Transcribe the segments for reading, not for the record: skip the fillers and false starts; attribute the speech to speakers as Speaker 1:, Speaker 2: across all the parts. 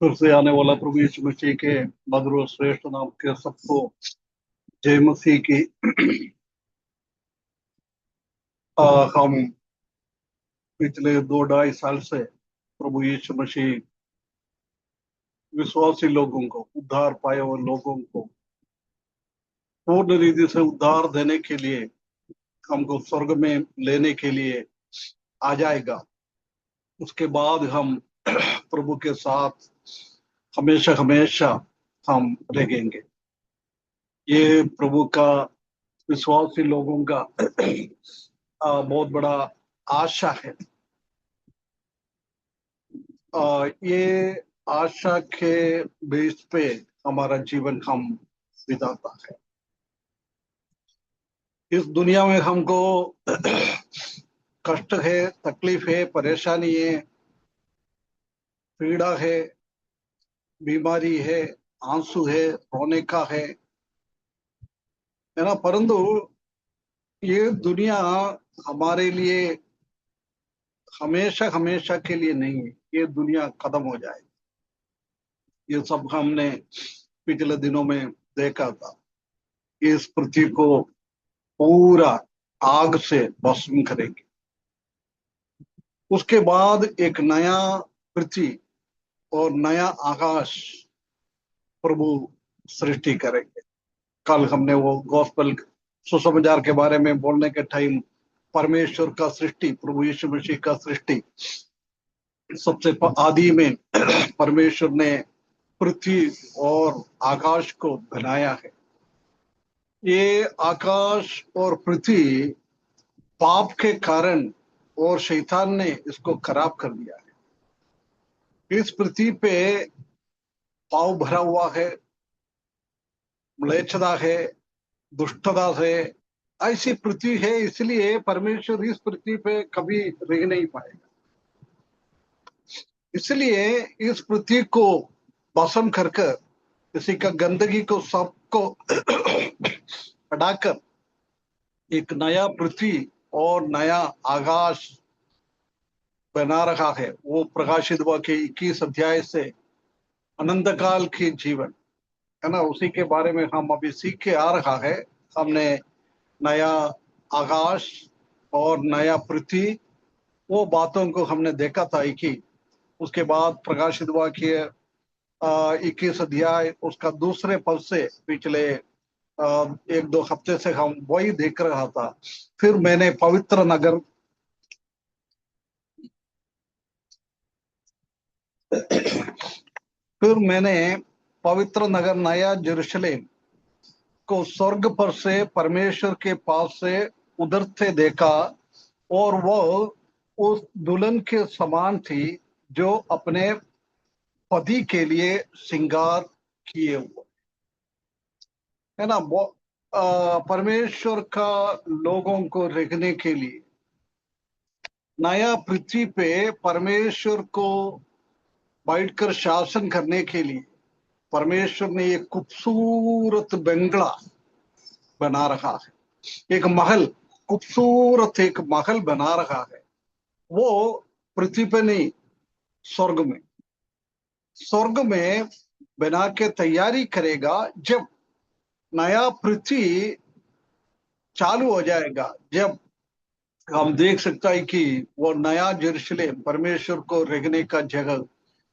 Speaker 1: फिर से आने वाला प्रभु यीशु मसीह के मधुर और श्रेष्ठ नाम के सबको जय मसीह की। हम पिछले 2 ढाई साल से प्रभु यीशु मसीह विश्वासी लोगों को, उद्धार पाए हुए लोगों को पूर्ण रीति से उद्धार देने के लिए, हमको स्वर्ग में लेने के लिए आ जाएगा। उसके बाद हम प्रभु के साथ हमेशा हमेशा हम रहेंगे। ये प्रभु का विश्वासी लोगों का बहुत बड़ा आशा है। ये आशा के बेस पे हमारा जीवन हम बिताता है। इस दुनिया में हमको कष्ट है, तकलीफ है, परेशानी है, पीड़ा है, बीमारी है, आंसू है, रोने का है ना। परंतु ये दुनिया हमारे लिए हमेशा हमेशा के लिए नहीं है। ये दुनिया खत्म हो जाए, ये सब हमने पिछले दिनों में देखा था। इस पृथ्वी को पूरा आग से भस्म करेंगे। उसके बाद एक नया पृथ्वी और नया आकाश प्रभु सृष्टि करेंगे। कल हमने वो गॉस्पेल सुसमाचार के बारे में बोलने के टाइम परमेश्वर का सृष्टि, प्रभु यीशु मसीह का सृष्टि, सबसे आदि में परमेश्वर ने पृथ्वी और आकाश को बनाया है। ये आकाश और पृथ्वी पाप के कारण और शैतान ने इसको खराब कर दिया है। इस पृथ्वी पे पाप भरा हुआ है, म्लेच्छता है, दुष्टता है। ऐसी पृथ्वी है, इसलिए परमेश्वर इस पृथ्वी पे कभी रह नहीं पाएगा। इसलिए इस पृथ्वी को भस्म कर इसी का गंदगी को सबको हटाकर एक नया पृथ्वी और नया आकाश बना रहा है। वो प्रकाशित वाक्य 21 अध्याय से अनंत काल की जीवन, है ना, उसी के बारे में हम अभी सीख के आ रहा है। हमने नया आकाश और नया पृथ्वी, वो बातों को हमने देखा था एक ही। उसके बाद प्रकाशित वाक्य 21 अध्याय उसका दूसरे पद से पिछले 1-2 हफ्ते से हम वही देख रहा था। फिर मैंने पवित्र नगर फिर मैंने पवित्र नगर नया यरूशलेम को स्वर्ग पर से परमेश्वर के पास से उतरते देखा, और वह उस दुल्हन के समान थी जो अपने पति के लिए श्रृंगार किए हुए, है ना। वो परमेश्वर का लोगों को रखने के लिए नया पृथ्वी पे परमेश्वर को बैठकर शासन करने के लिए परमेश्वर ने एक खूबसूरत बंगला बना रखा है। एक महल, खूबसूरत एक महल बना रखा है। वो पृथ्वी पे नहीं, स्वर्ग में। स्वर्ग में बना के तैयारी करेगा। जब नया पृथ्वी चालू हो जाएगा, जब हम देख सकता है कि वो नया यरूशलेम परमेश्वर को रहने का जगह,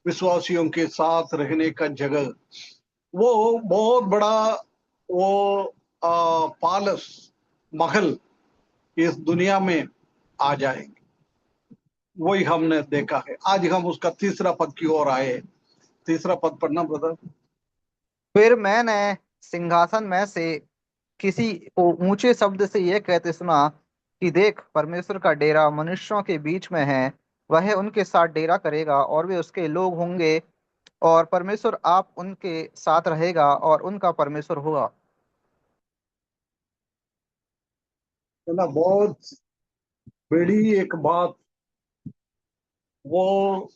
Speaker 1: विश्वासियों के साथ रहने का जगह, वो बहुत बड़ा वो पालस, महल इस दुनिया में आ जाएंगे। वही हमने देखा है। आज हम उसका तीसरा पद की ओर आए। तीसरा पद पढ़ना ब्रदर।
Speaker 2: फिर मैंने सिंहासन में से किसी को ऊंचे शब्द से यह कहते सुना कि देख, परमेश्वर का डेरा मनुष्यों के बीच में है। वह उनके साथ डेरा करेगा और वे उसके लोग होंगे, और परमेश्वर आप उनके साथ रहेगा और उनका परमेश्वर होगा।
Speaker 1: है ना, बहुत बड़ी एक बात। वो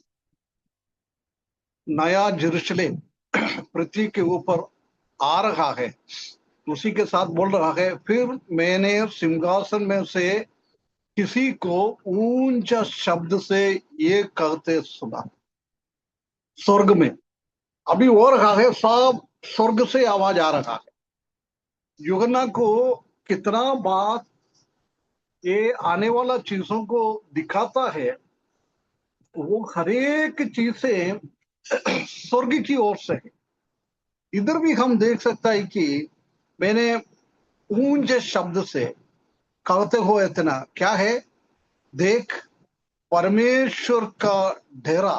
Speaker 1: नया यरूशलेम पृथ्वी के ऊपर आ रहा है। उसी के साथ बोल रहा है, फिर मैंने सिंहासन में से किसी को ऊंचा शब्द से ये कहते सुना, स्वर्ग में अभी हो रहा है, सब स्वर्ग से आवाज आ रहा है। यूहन्ना को कितना बात ये आने वाला चीजों को दिखाता है, वो हर एक चीज से स्वर्ग की ओर से है। इधर भी हम देख सकता है कि मैंने ऊंचे शब्द से कहते हुए इतना क्या है, देख परमेश्वर का डेरा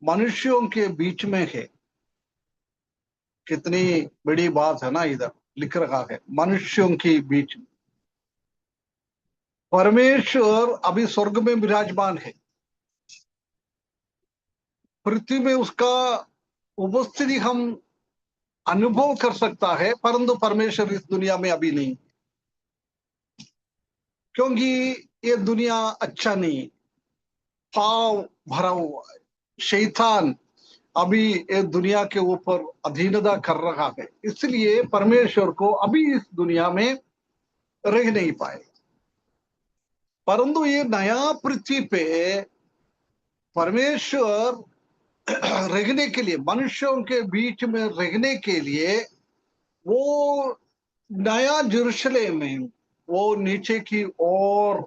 Speaker 1: मनुष्यों के बीच में है। कितनी बड़ी बात है ना, इधर लिख रहा है मनुष्यों के बीच में। परमेश्वर अभी स्वर्ग में विराजमान है, पृथ्वी में उसका उपस्थिति हम अनुभव कर सकता है, परंतु परमेश्वर इस दुनिया में अभी नहीं, क्योंकि ये दुनिया अच्छा नहीं, पाव भरा हुआ है। शैतान अभी ये दुनिया के ऊपर अधीनता कर रहा है, इसलिए परमेश्वर को अभी इस दुनिया में रह नहीं पाए। परंतु ये नया पृथ्वी पे परमेश्वर रहने के लिए, मनुष्यों के बीच में रहने के लिए, वो नया यरूशलेम में वो नीचे की ओर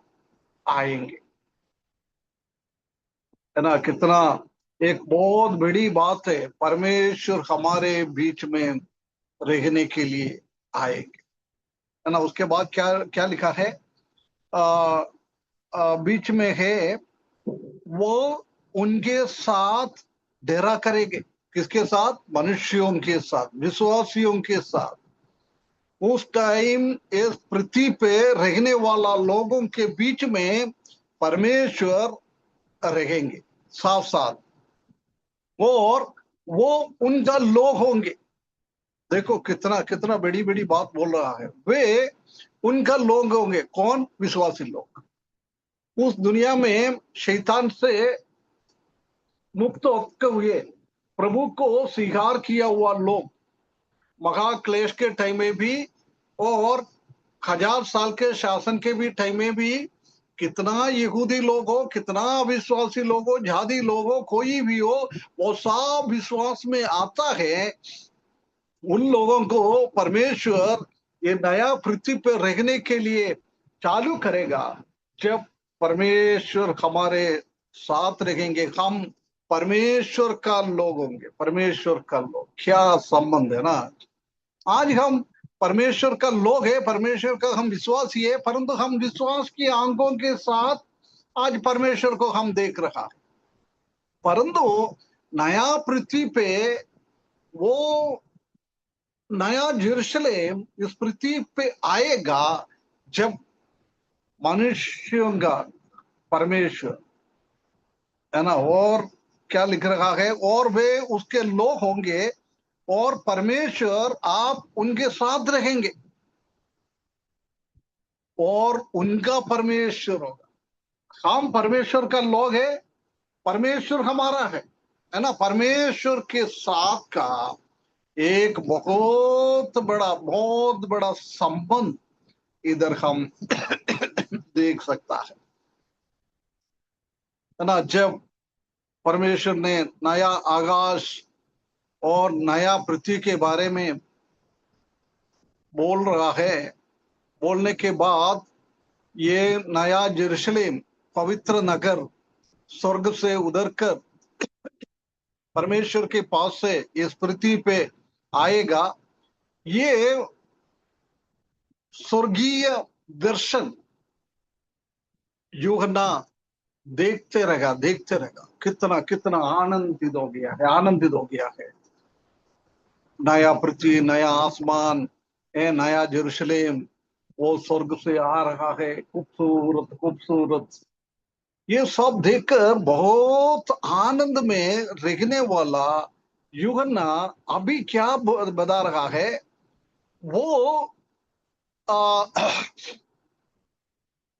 Speaker 1: आएंगे, है ना। कितना एक बहुत बड़ी बात है, परमेश्वर हमारे बीच में रहने के लिए आएंगे, है ना। उसके बाद क्या क्या लिखा है, आ, बीच में है, वो उनके साथ डेरा करेंगे। किसके साथ? मनुष्यों के साथ, विश्वासियों के साथ। उस टाइम इस पृथ्वी पे रहने वाला लोगों के बीच में परमेश्वर रहेंगे साथ साथ, और वो उनका लोग होंगे। देखो कितना कितना बड़ी बड़ी बात बोल रहा है, वे उनका लोग होंगे। कौन? विश्वासी लोग। उस दुनिया में शैतान से मुक्त होते हुए प्रभु को स्वीकार किया हुआ लोग, महाक्लेश के टाइम में भी और 1000 साल के शासन के भी टाइम में भी, कितना यहूदी लोग हो, कितना अविश्वासी लोग हो, जादी लोग हो, कोई भी हो, वो सब विश्वास में आता है। उन लोगों को परमेश्वर ये नया पृथ्वी पर रहने के लिए चालू करेगा, जब परमेश्वर हमारे साथ रहेंगे। हम परमेश्वर का लोग होंगे। परमेश्वर का लोग, क्या संबंध है ना। आज हम परमेश्वर का लोग है, परमेश्वर का हम विश्वासी है, परंतु हम विश्वास की आंखों के साथ आज परमेश्वर को हम देख रहा है। परंतु नया पृथ्वी पे वो नया यरूशलेम इस पृथ्वी पे आएगा, जब मनुष्यों का परमेश्वर, है ना। और क्या लिख रहा है, और वे उसके लोग होंगे और परमेश्वर आप उनके साथ रहेंगे और उनका परमेश्वर होगा। हम परमेश्वर का लोग है, परमेश्वर हमारा है ना। परमेश्वर के साथ का एक बहुत बड़ा संबंध इधर हम देख सकता है ना। जब परमेश्वर ने नया आकाश और नया पृथ्वी के बारे में बोल रहा है, बोलने के बाद ये नया यरूशलेम, पवित्र नगर स्वर्ग से उतर कर परमेश्वर के पास से इस पृथ्वी पे आएगा। ये स्वर्गीय दर्शन यूहन्ना देखते रहेगा, देखते रहेगा। कितना कितना आनंदित हो गया है, आनंदित हो गया है। नया पृथ्वी, नया आसमान है, नया यरूशलेम वो स्वर्ग से आ रहा है, खूबसूरत खूबसूरत। ये सब देखकर बहुत आनंद में रहने वाला यूहन्ना अभी क्या बता रहा है, वो आ,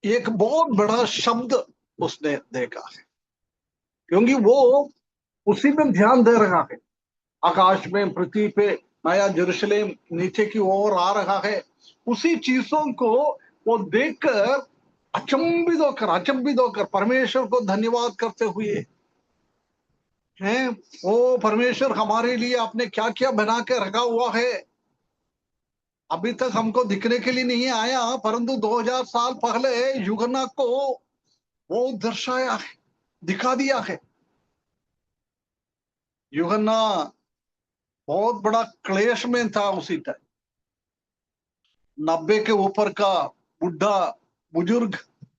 Speaker 1: एक बहुत बड़ा शब्द उसने देखा है, क्योंकि वो उसी में ध्यान दे रहा है। आकाश में, पृथ्वी पे नया यरूशलेम नीचे की ओर आ रहा है। उसी चीजों को वो देखकर अचंभित होकर परमेश्वर को धन्यवाद करते हुए, हैं, वो परमेश्वर हमारे लिए आपने क्या क्या बना के रखा हुआ है, अभी तक हमको दिखने के लिए नहीं आया, परंतु 2000 साल पहले यूहन्ना को वो दर्शाया है, दिखा दिया है। यूहन्ना बहुत बड़ा क्लेश में था उसी टाइम, 90 के ऊपर का बुढ़ा बुजुर्ग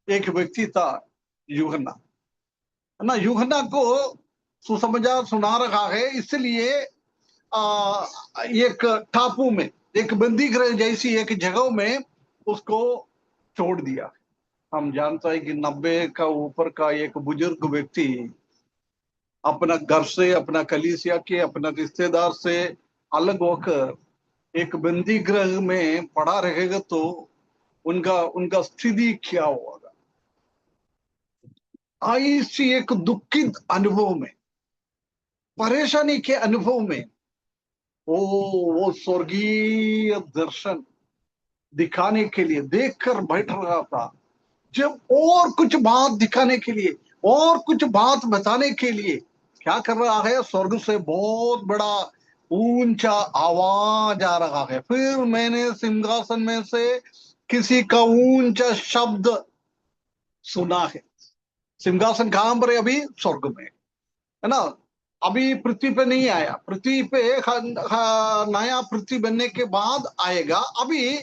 Speaker 1: एक व्यक्ति था यूहन्ना, है ना। यूहन्ना को सुसमाचार सुना रहा है, इसलिए एक टापू में, एक बंदी गृह जैसी एक जगह में उसको छोड़ दिया। हम जानते हैं कि 90 का ऊपर का एक बुजुर्ग व्यक्ति अपना घर से, अपना कलीसिया के, अपना रिश्तेदार से अलग होकर एक बंदी गृह में पड़ा रहेगा तो उनका उनका स्थिति क्या होगा। ऐसी एक दुखित अनुभव में, परेशानी के अनुभव में वो स्वर्गीय दर्शन दिखाने के लिए देखकर बैठ रहा था। जब और कुछ बात दिखाने के लिए, और कुछ बात बताने के लिए क्या कर रहा है, स्वर्ग से बहुत बड़ा ऊंचा आवाज आ रहा है। फिर मैंने सिंहासन में से किसी का ऊंचा शब्द सुना है। सिंहासन कहां पर है? अभी स्वर्ग में, है ना। अभी पृथ्वी पे नहीं आया, पृथ्वी पे नया पृथ्वी बनने के बाद आएगा। अभी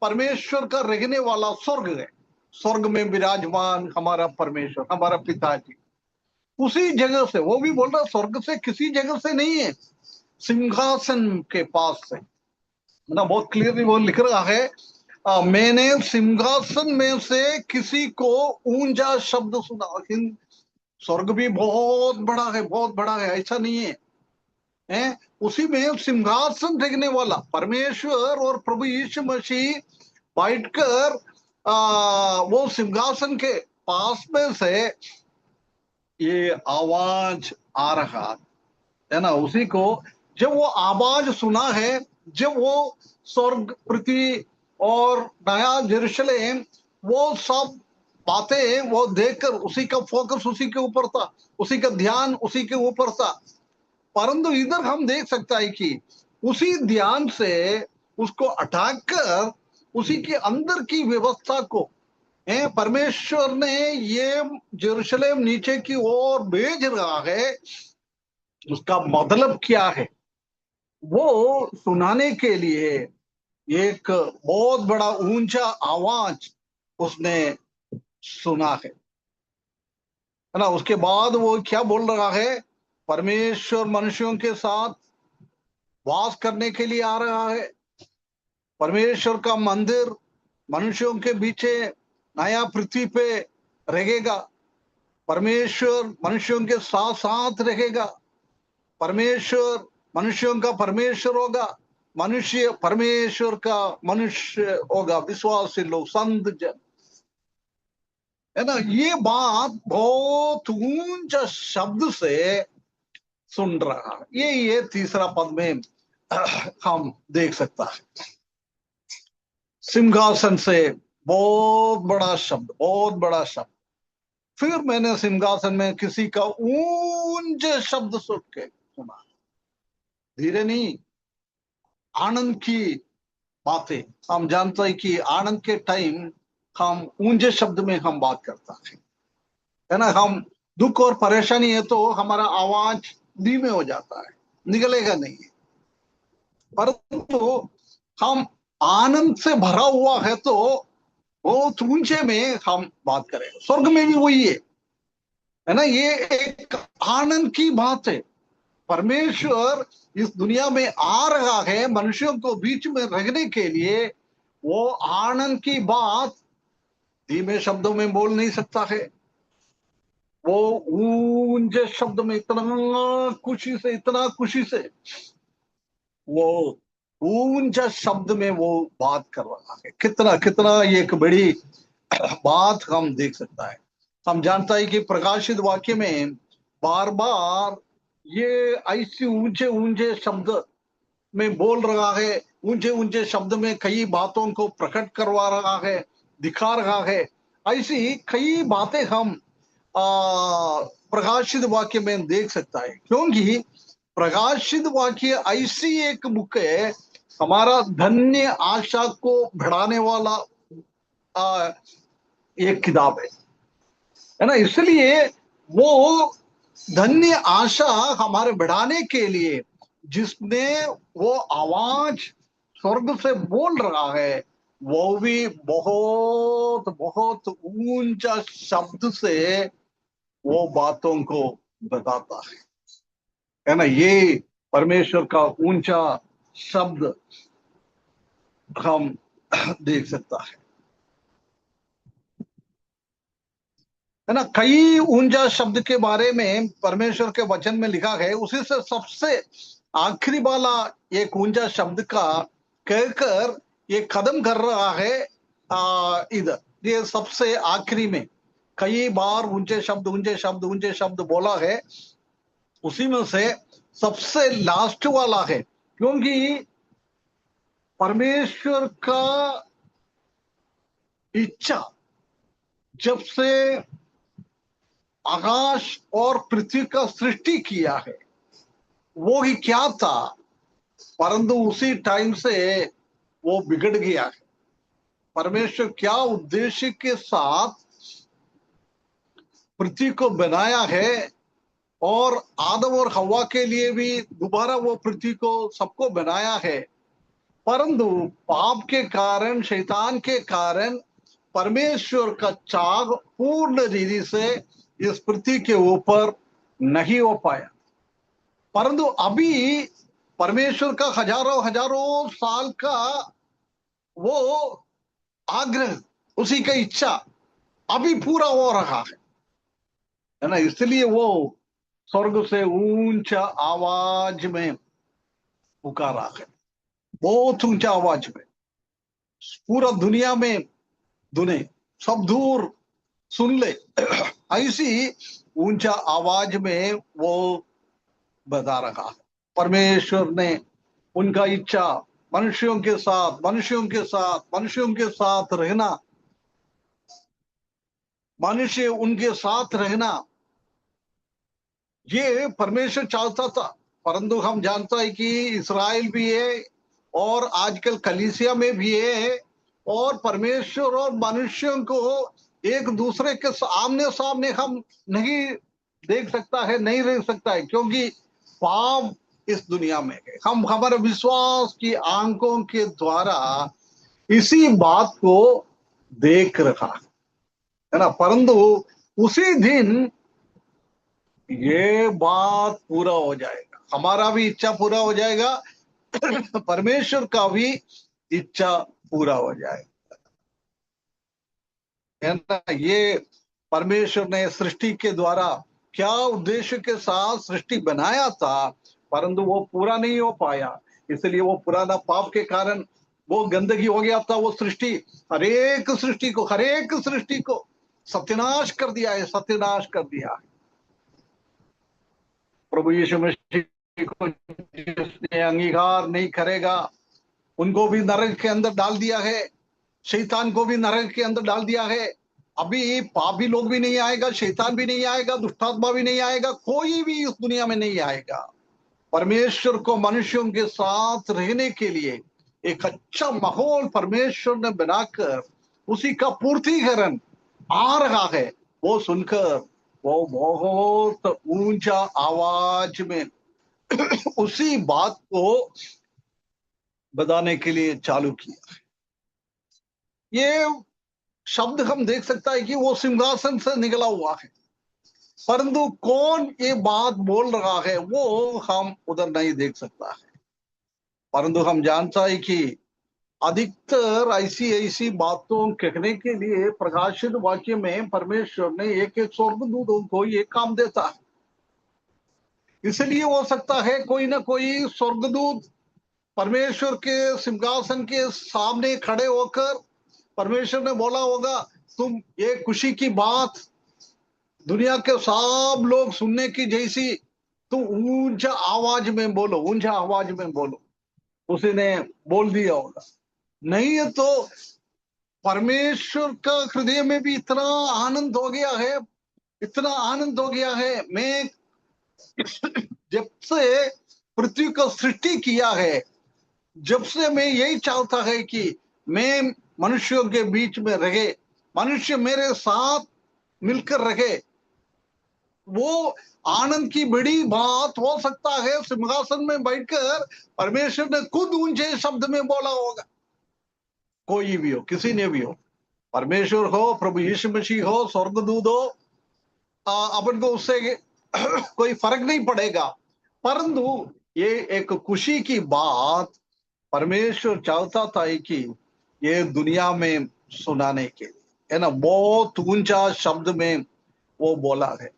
Speaker 1: परमेश्वर का रहने वाला स्वर्ग है, स्वर्ग में विराजमान हमारा परमेश्वर, हमारा पिताजी, उसी जगह से, वो भी बोल रहा स्वर्ग से किसी जगह से नहीं है, सिंहासन के पास से, ना। बहुत क्लियरली वो लिख रहा है, मैंने सिंहासन में से किसी को ऊंचा शब्द सुना। स्वर्ग भी बहुत बड़ा है, बहुत बड़ा है, ऐसा नहीं है, हैं? उसी में सिंहासन देखने वाला परमेश्वर और प्रभु यीशु मसीह बैठकर वो सिंहासन के पास में से ये आवाज आ रहा है ना। उसी को जब वो आवाज सुना है, जब वो स्वर्ग, पृथ्वी और नया यरूशलेम, वो सब बातें वो देखकर उसी का फोकस उसी के ऊपर था, उसी का ध्यान उसी के ऊपर था। परंतु इधर हम देख सकता है कि उसी ध्यान से उसको हटाकर उसी के अंदर की व्यवस्था को परमेश्वर ने ये यरूशलेम नीचे की ओर भेज रहा है। उसका मतलब क्या है वो सुनाने के लिए एक बहुत बड़ा ऊंचा आवाज उसने सुना है ना। उसके बाद वो क्या बोल रहा है, परमेश्वर मनुष्यों के साथ वास करने के लिए आ रहा है। परमेश्वर का मंदिर मनुष्यों के बीच नया पृथ्वी पे रहेगा। परमेश्वर मनुष्यों के साथ साथ रहेगा। परमेश्वर मनुष्यों का परमेश्वर होगा, मनुष्य परमेश्वर का मनुष्य होगा, विश्वासी लोग, संत जन, है ना। ये बात बहुत ऊंचा शब्द से सुन रहा है। ये तीसरा पद में हम देख सकता है, सिंहासन से बहुत बड़ा शब्द, बहुत बड़ा शब्द। फिर मैंने सिंहासन में किसी का ऊंचे शब्द सुन के सुना, धीरे नहीं, आनंद की बातें। हम जानते हैं कि आनंद के टाइम हम ऊंचे शब्द में हम बात करता है ना। हम दुख और परेशानी है तो हमारा आवाज धीमे हो जाता है, निकलेगा नहीं। परंतु हम आनंद से भरा हुआ है तो बहुत ऊंचे में हम बात करें। स्वर्ग में भी वही है ना। ये एक आनंद की बात है। परमेश्वर इस दुनिया में आ रहा है मनुष्यों को बीच में रहने के लिए। वो आनंद की बात धीमे शब्दों में बोल नहीं सकता है, वो ऊंचे शब्द में इतना खुशी से, इतना खुशी से वो ऊंचा शब्द में वो बात कर रहा है। कितना कितना ये एक बड़ी बात हम देख सकता है। हम जानता है कि प्रकाशित वाक्य में बार बार ये ऐसे ऊंचे ऊंचे शब्द में बोल रहा है, ऊंचे ऊंचे शब्द में कई बातों को प्रकट करवा रहा है, दिखा रहा है। ऐसी कई बातें हम प्रकाशित वाक्य में देख सकता है, क्योंकि प्रकाशित वाक्य ऐसी एक बुक है, हमारा धन्य आशा को बढ़ाने वाला एक किताब है ना। इसलिए वो धन्य आशा हमारे बढ़ाने के लिए जिसने वो आवाज स्वर्ग से बोल रहा है, वो भी बहुत बहुत ऊंचा शब्द से वो बातों को बताता है ना। ये परमेश्वर का ऊंचा शब्द हम देख सकता है ना। कई ऊंचा शब्द के बारे में परमेश्वर के वचन में लिखा है, उसी से सबसे आखिरी वाला एक ऊंचा शब्द का कहकर ये कदम कर रहा है इधर। ये सबसे आखिरी में कई बार ऊंचे शब्द ऊंचे शब्द ऊंचे शब्द बोला है, उसी में से सबसे लास्ट वाला है, क्योंकि परमेश्वर का इच्छा जब से आकाश और पृथ्वी का सृष्टि किया है वो ही क्या था, परंतु उसी टाइम से वो बिगड़ गया है। परमेश्वर क्या उद्देश्य के साथ पृथ्वी को बनाया है और आदम और हव्वा के लिए भी दोबारा वो पृथ्वी को सबको बनाया है, परंतु पाप के कारण, शैतान के कारण परमेश्वर का चाह पूर्ण रीति से इस पृथ्वी के ऊपर नहीं हो पाया। परंतु अभी परमेश्वर का हजारों हजारों साल का वो आग्रह, उसी का इच्छा अभी पूरा हो रहा है ना। इसलिए वो स्वर्ग से ऊंचा आवाज में पुकारा है, बहुत ऊंचा आवाज में, पूरा दुनिया में दुने सब दूर सुन ले ऐसी ऊंचा आवाज में वो बता रहा है। परमेश्वर ने उनका इच्छा मनुष्यों के साथ मनुष्यों के साथ मनुष्यों के साथ रहना, मनुष्य उनके साथ रहना, ये परमेश्वर चाहता था। परंतु हम जानता है कि इस्राएल भी है और आजकल कलीसिया में भी है, और परमेश्वर और मनुष्यों को एक दूसरे के आमने सामने हम नहीं देख सकता है, नहीं रह सकता है, क्योंकि पाप इस दुनिया में है। हम हमारे विश्वास की आंखों के द्वारा इसी बात को देख रहा है ना। परंतु उसी दिन ये बात पूरा हो जाएगा, हमारा भी इच्छा पूरा हो जाएगा परमेश्वर का भी इच्छा पूरा हो जाएगा, है ना। ये परमेश्वर ने सृष्टि के द्वारा क्या उद्देश्य के साथ सृष्टि बनाया था, परंतु वो पूरा नहीं हो पाया। इसलिए वो पुराना पाप के कारण वो गंदगी हो गया था। वो सृष्टि हरेक सृष्टि को सत्यानाश कर दिया है, सत्यानाश कर दिया है। प्रभु यीशु मसीह को जिसने अंगीकार नहीं करेगा उनको भी नरक के अंदर डाल दिया है, शैतान को भी नरक के अंदर डाल दिया है। अभी पापी लोग भी नहीं आएगा, शैतान भी नहीं आएगा, दुष्टात्मा भी नहीं आएगा, कोई भी इस दुनिया में नहीं आएगा। परमेश्वर को मनुष्यों के साथ रहने के लिए एक अच्छा माहौल परमेश्वर ने बनाकर उसी का पूर्तिकरण आ रहा है। वो सुनकर वो बहुत ऊंचा आवाज में उसी बात को बताने के लिए चालू किया। ये शब्द हम देख सकता है कि वो सिंहासन से निकला हुआ है, परंतु कौन ये बात बोल रहा है वो हम उधर नहीं देख सकता है। परंतु हम जानता है कि अधिकतर ऐसी ऐसी बातों कहने के लिए प्रकाशित वाक्य में परमेश्वर ने एक एक स्वर्गदूतों को ये काम देता है। इसलिए हो सकता है कोई ना कोई स्वर्गदूत परमेश्वर के सिंहासन के सामने खड़े होकर परमेश्वर ने बोला होगा, तुम ये खुशी की बात दुनिया के सब लोग सुनने की जैसी तुम ऊंचा आवाज में बोलो, ऊंचा आवाज में बोलो। उसी ने बोल दिया होगा। नहीं है तो परमेश्वर का हृदय में भी इतना आनंद हो गया है, इतना आनंद हो गया है। मैं जब से पृथ्वी को सृष्टि किया है, जब से मैं यही चाहता है कि मैं मनुष्यों के बीच में रहे, मनुष्य मेरे साथ मिलकर रहे। वो आनंद की बड़ी बात हो सकता है सिंहासन में बैठकर परमेश्वर ने खुद ऊंचे शब्द में बोला होगा। कोई भी हो, किसी ने भी हो, परमेश्वर हो, प्रभु यीशु मसीह हो, स्वर्गदूत हो, अपन को उससे कोई फर्क नहीं पड़ेगा। परंतु ये एक खुशी की बात परमेश्वर चाहता था कि ये दुनिया में सुनाने के लिए, है ना, बहुत ऊंचा शब्द में वो बोला है।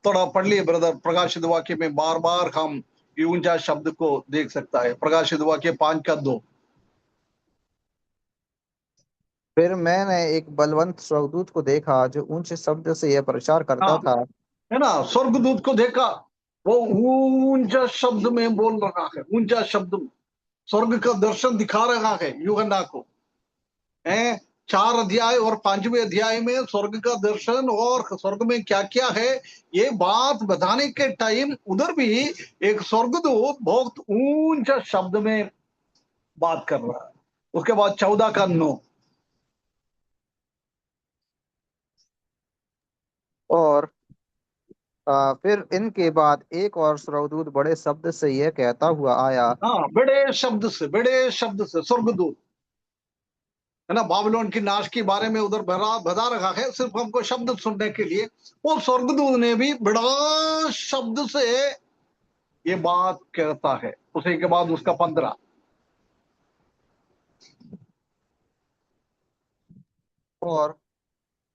Speaker 1: थोड़ा पढ़ लिए ब्रदर, प्रकाशित वाक्य में बार बार हम ये ऊंचा शब्द को देख सकता है। प्रकाशित वाक्य 5:2।
Speaker 2: फिर मैंने एक बलवंत स्वर्गदूत को देखा जो ऊंचे शब्द से यह प्रचार करता
Speaker 1: हाँ,
Speaker 2: था।
Speaker 1: है ना, स्वर्गदूत को देखा, वो ऊंचा शब्द में बोल रहा है, ऊंचा शब्द में स्वर्ग का दर्शन दिखा रहा है यूहन्ना को। है 4 अध्याय और 5वें अध्याय में स्वर्ग का दर्शन और स्वर्ग में क्या क्या है ये बात बताने के टाइम उधर भी एक स्वर्गदूत बहुत ऊंचा शब्द में बात कर रहा है। उसके बाद 14:9।
Speaker 2: और फिर इनके बाद एक और स्वर्गदूत बड़े शब्द से यह कहता हुआ आया।
Speaker 1: हाँ, बड़े शब्द से स्वर्गदूत, है ना, बाबिलोन की नाश के बारे में उधर बता रखा है सिर्फ हमको शब्द सुनने के लिए। वो स्वर्गदूत ने भी बड़ा शब्द से ये बात कहता है। उसी के बाद उसका 15।
Speaker 2: और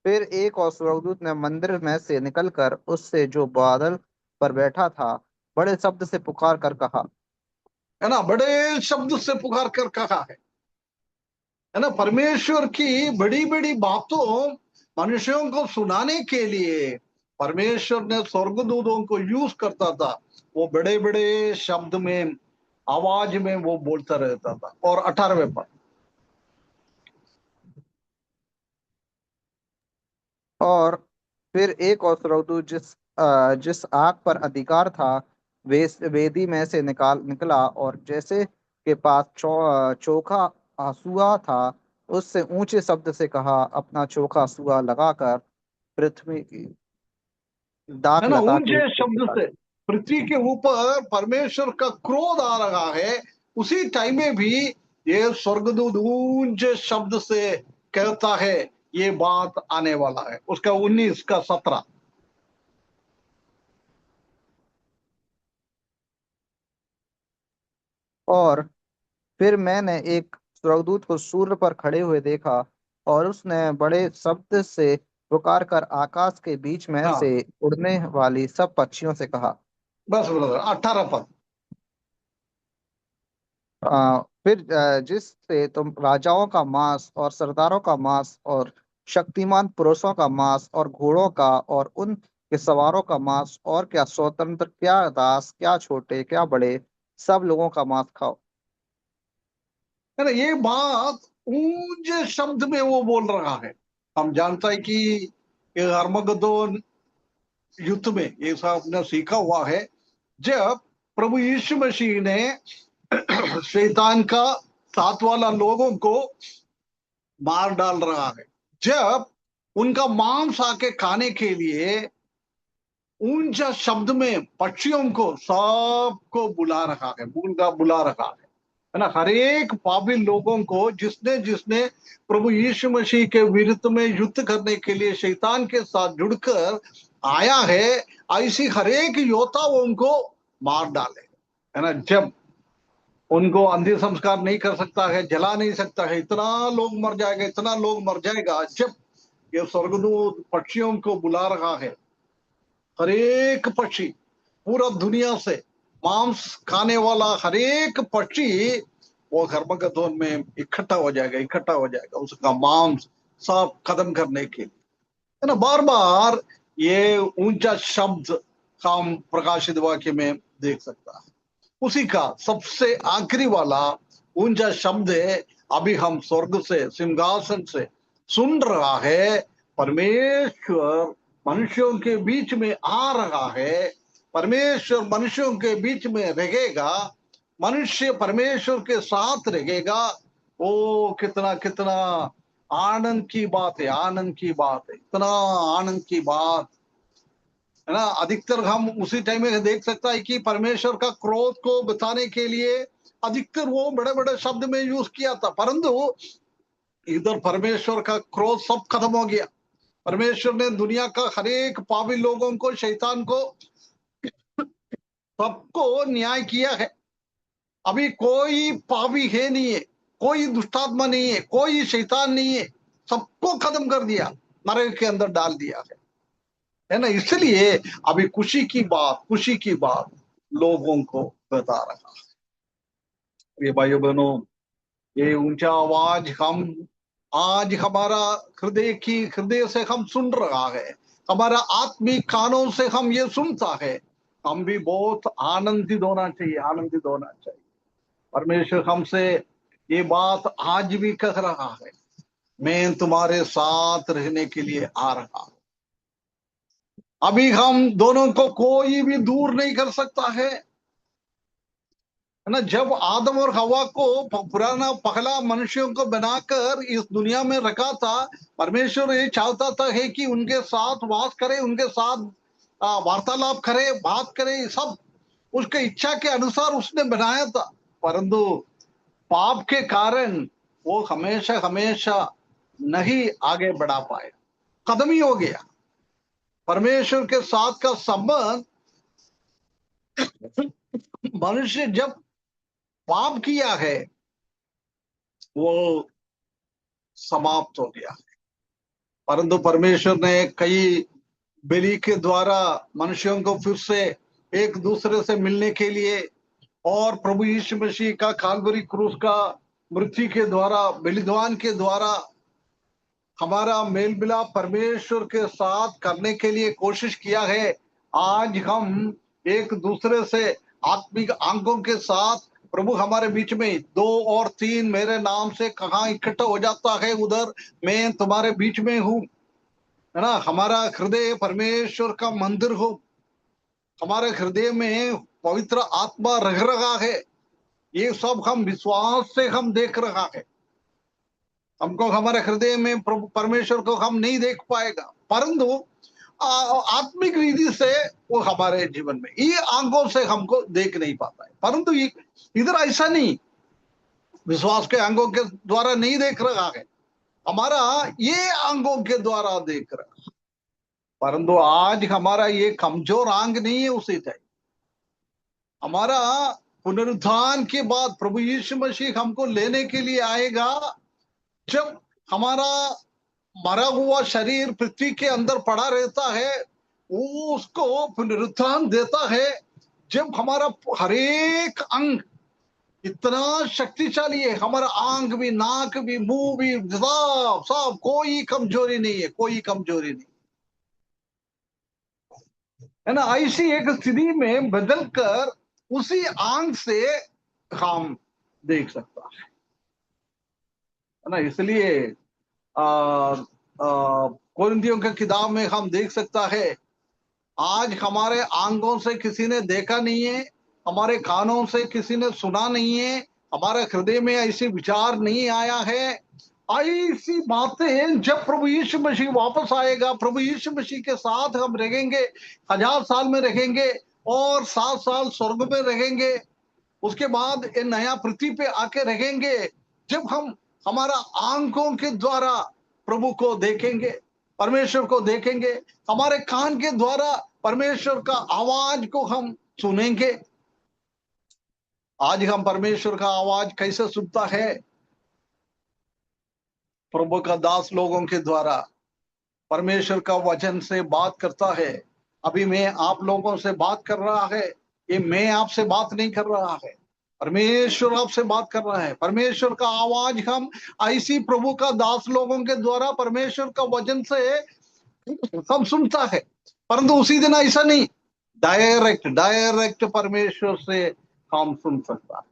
Speaker 2: फिर एक और स्वर्गदूत ने मंदिर में से निकलकर उससे जो बादल पर बैठा था बड़े शब्द से पुकार कर कहा।
Speaker 1: है ना, बड़े शब्द से पुकार कर कहा है ना, परमेश्वर की बड़ी बड़ी बातों मनुष्यों को सुनाने के लिए परमेश्वर ने स्वर्गदूतों को यूज करता था। वो बड़े बड़े शब्द में, आवाज में वो बोलता रहता था। और 18वें पद।
Speaker 2: और फिर एक और स्वर्गदूत जिस आग पर अधिकार था वेदी में से निकला और जैसे के पास चोखा हँसुआ था उससे ऊंचे शब्द से कहा, अपना चोखा हँसुआ लगाकर पृथ्वी की
Speaker 1: है
Speaker 2: दाख
Speaker 1: ना,
Speaker 2: लता के
Speaker 1: ऊंचे शब्द से पृथ्वी के ऊपर परमेश्वर का क्रोध आ रहा है। उसी टाइम में भी ये स्वर्गदूत ऊंचे शब्द से कहता है ये बात आने वाला है। उसका 19 का 17।
Speaker 2: और फिर मैंने एक स्वर्गदूत को सूर्य पर खड़े हुए देखा और उसने बड़े शब्द से पुकार कर आकाश के बीच में
Speaker 1: हाँ,
Speaker 2: से उड़ने वाली सब पक्षियों से कहा।
Speaker 1: बस ब्रदर 18 पद।
Speaker 2: फिर जिससे तुम राजाओं का मांस और सरदारों का मांस और शक्तिमान पुरुषों का मांस और घोड़ों का और उन के सवारों का मांस और क्या स्वतंत्र क्या दास क्या छोटे क्या बड़े सब लोगों का मांस खाओ।
Speaker 1: है ना, ये बात ऊंचे शब्द में वो बोल रहा है। हम जानता है कि ये अर्मगदोन युद्ध में ये सब आपने सीखा हुआ है। जब प्रभु यीशु मसीह ने शैतान का साथ वाला लोगों को मार डाल रहा है, जब उनका मांस आके खाने के लिए ऊंचा शब्द में पक्षियों को सबको बुला रखा है, बुला रखा है ना, हर एक पापी लोगों को जिसने जिसने प्रभु यीशु मसीह के विरुद्ध में युद्ध करने के लिए शैतान के साथ जुड़कर आया है, ऐसी हर एक योद्धा वो उनको मार डाले, है ना। जब उनको अंतिम संस्कार नहीं कर सकता है, जला नहीं सकता है, इतना लोग मर जाएगा, इतना लोग मर जाएगा। जब ये स्वर्गदूत पक्षियों को बुला रहा है, हर एक पक्षी पूरा दुनिया से मांस खाने वाला हर एक पक्षी वो हर्मगदोन में इकट्ठा हो जाएगा, इकट्ठा हो जाएगा उसका मांस सब खत्म करने के लिए, है ना। बार बार ये ऊंचा शब्द हम प्रकाशित वाक्य में देख सकता है। उसी का सबसे आखिरी वाला ऊंचा शब्द है, अभी हम स्वर्ग से सिंहासन से सुन रहा है। परमेश्वर मनुष्यों के बीच में आ रहा है, परमेश्वर मनुष्यों के बीच में रहेगा, मनुष्य परमेश्वर के साथ रहेगा। ओ कितना कितना आनंद की बात है, आनंद की बात है, इतना आनंद की बात है ना। अधिकतर हम उसी टाइम में देख सकता है कि परमेश्वर का क्रोध को बताने के लिए अधिकतर वो बड़े बड़े शब्द में यूज किया था, परंतु इधर परमेश्वर का क्रोध सब खत्म हो गया। परमेश्वर ने दुनिया का हर एक पापी लोगों को, शैतान को, सबको न्याय किया है। अभी कोई पापी है नहीं है, कोई दुष्टात्मा नहीं है, कोई शैतान नहीं है, सबको खत्म कर दिया, नरक के अंदर डाल दिया है ना। इसलिए अभी खुशी की बात लोगों को बता रहा है। ये भाइयों बहनों, ये ऊंचा आवाज हम आज हमारा हृदय से हम सुन रहा है, हमारा आत्मिक कानों से हम ये सुनता है। हम भी बहुत आनंदित होना चाहिए, आनंदित होना चाहिए। परमेश्वर हमसे ये बात आज भी कह रहा है, मैं तुम्हारे साथ रहने के लिए आ रहा हूं। अभी हम दोनों को कोई भी दूर नहीं कर सकता है ना। जब आदम और हवा को पुराना पहला मनुष्यों को बनाकर इस दुनिया में रखा था, परमेश्वर ये चाहता था है कि उनके साथ वास करे, उनके साथ वार्तालाप करे, बात करे, सब उसके इच्छा के अनुसार उसने बनाया था। परंतु पाप के कारण वो हमेशा हमेशा नहीं आगे बढ़ा पाए, खत्म ही हो गया। परमेश्वर के साथ का संबंध मनुष्य जब पाप किया है वो समाप्त हो गया। परंतु परमेश्वर ने कई बलि के द्वारा मनुष्यों को फिर से एक दूसरे से मिलने के लिए, और प्रभु यीशु मसीह का काल्वरी क्रूस का मृत्यु के द्वारा, बलिदान के द्वारा हमारा मेल मिलाप परमेश्वर के साथ करने के लिए कोशिश किया है। आज हम एक दूसरे से आत्मिक आंखों के साथ, प्रभु हमारे बीच में 2 और 3 मेरे नाम से कहाँ इकट्ठा हो जाता है उधर मैं तुम्हारे बीच में हूँ, है ना। हमारा हृदय परमेश्वर का मंदिर हो, हमारे हृदय में पवित्र आत्मा रह रहा है। ये सब हम विश्वास से हम देख रहा है। हमको हमारे हृदय में प्रभु परमेश्वर को हम नहीं देख पाएगा, परंतु आत्मिक रीति से वो हमारे जीवन में ये आंखों से हमको देख नहीं पाता है। परंतु इधर ऐसा नहीं, विश्वास के आंखों के द्वारा नहीं देख रहा है, हमारा ये आंखों के द्वारा देख रहा है। परंतु आज हमारा ये कमजोर आंख नहीं है, उसी टाइम हमारा पुनरुत्थान के बाद प्रभु यीशु मसीह हमको लेने के लिए आएगा। जब हमारा मरा हुआ शरीर पृथ्वी के अंदर पड़ा रहता है, वो उसको पुनरुत्थान देता है। जब हमारा हरेक अंग इतना शक्तिशाली है, हमारा आंख भी, नाक भी, मुंह भी, सब सब कोई कमजोरी नहीं है, कोई कमजोरी नहीं है ना। ऐसी एक स्थिति में बदलकर उसी आंख से हम देख सकता है ना। इसलिए कोरिन्थियों के किताब में हम देख सकता है, आज हमारे आंखों से किसी ने देखा नहीं है, हमारे कानों से किसी ने सुना नहीं है, हमारे हृदय में ऐसे विचार नहीं आया है। ऐसी बातें जब प्रभु यीशु मसीह वापस आएगा, प्रभु यीशु मसीह के साथ हम रहेंगे, 1000 साल में रहेंगे और 7 साल स्वर्ग में रहेंगे, उसके बाद ये नया पृथ्वी पे आके रहेंगे। जब हम हमारा आंखों के द्वारा प्रभु को देखेंगे, परमेश्वर को देखेंगे, हमारे कान के द्वारा परमेश्वर का आवाज को हम सुनेंगे। आज हम परमेश्वर का आवाज कैसे सुनता है? प्रभु का दास लोगों के द्वारा परमेश्वर का वचन से बात करता है। अभी मैं आप लोगों से बात कर रहा है, ये मैं आपसे बात नहीं कर रहा है, परमेश्वर आपसे बात कर रहा है। परमेश्वर का आवाज हम ऐसी प्रभु का दास लोगों के द्वारा परमेश्वर का वचन से हम सुनता है। परंतु उसी दिन ऐसा नहीं, डायरेक्ट परमेश्वर से हम सुन सकता है।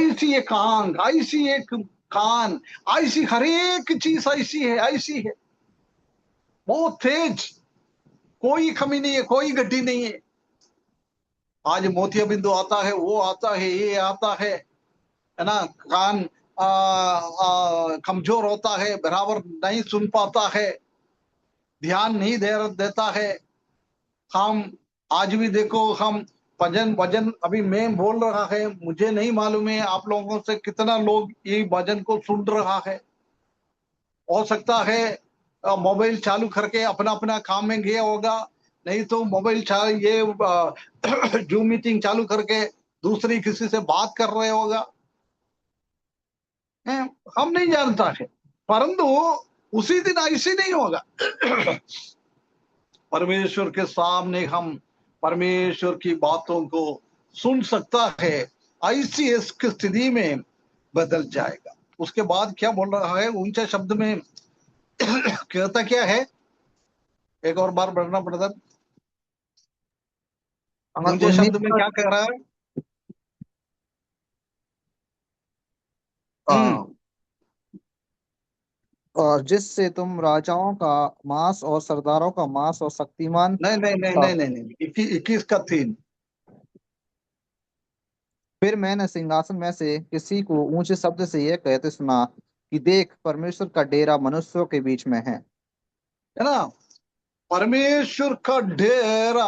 Speaker 1: ऐसी एक आंख, ऐसी एक कान, ऐसी हर एक चीज ऐसी है, बहुत तेज कोई कमी नहीं है, कोई गड्डी नहीं है। आज मोतिया बिंदु आता है, वो आता है, ये आता है ना। कान कमजोर होता है, बराबर नहीं सुन पाता है, ध्यान नहीं देता है। हम आज भी देखो, हम भजन भजन अभी मैं बोल रहा है, मुझे नहीं मालूम है आप लोगों से कितना लोग ये भजन को सुन रहा है। हो सकता है मोबाइल चालू करके अपना अपना काम में गया होगा, नहीं तो मोबाइल ये जूम मीटिंग चालू करके दूसरी किसी से बात कर रहे होगा, हैं? हम नहीं जानता है, परंतु उसी दिन ऐसे नहीं होगा। परमेश्वर के सामने हम परमेश्वर की बातों को सुन सकता है, ऐसी इसकी स्थिति में बदल जाएगा। उसके बाद क्या बोल रहा है ऊंचे शब्द में, कहता क्या है, एक और बार पढ़ना ब्रदर।
Speaker 2: अगर
Speaker 1: ऊंचे
Speaker 2: 19
Speaker 1: शब्द में क्या कह रहा है? हम्म।
Speaker 2: और जिससे तुम राजाओं का मांस और सरदारों का मांस और शक्तिमान
Speaker 1: नहीं नहीं नहीं
Speaker 2: का।
Speaker 1: नहीं नहीं नहीं, 21 का 3।
Speaker 2: फिर मैंने सिंहासन में से किसी को ऊंचे शब्द से यह कहते सुना कि देख, परमेश्वर का डेरा मनुष्यों के बीच में है।
Speaker 1: है ना, परमेश्वर का डेरा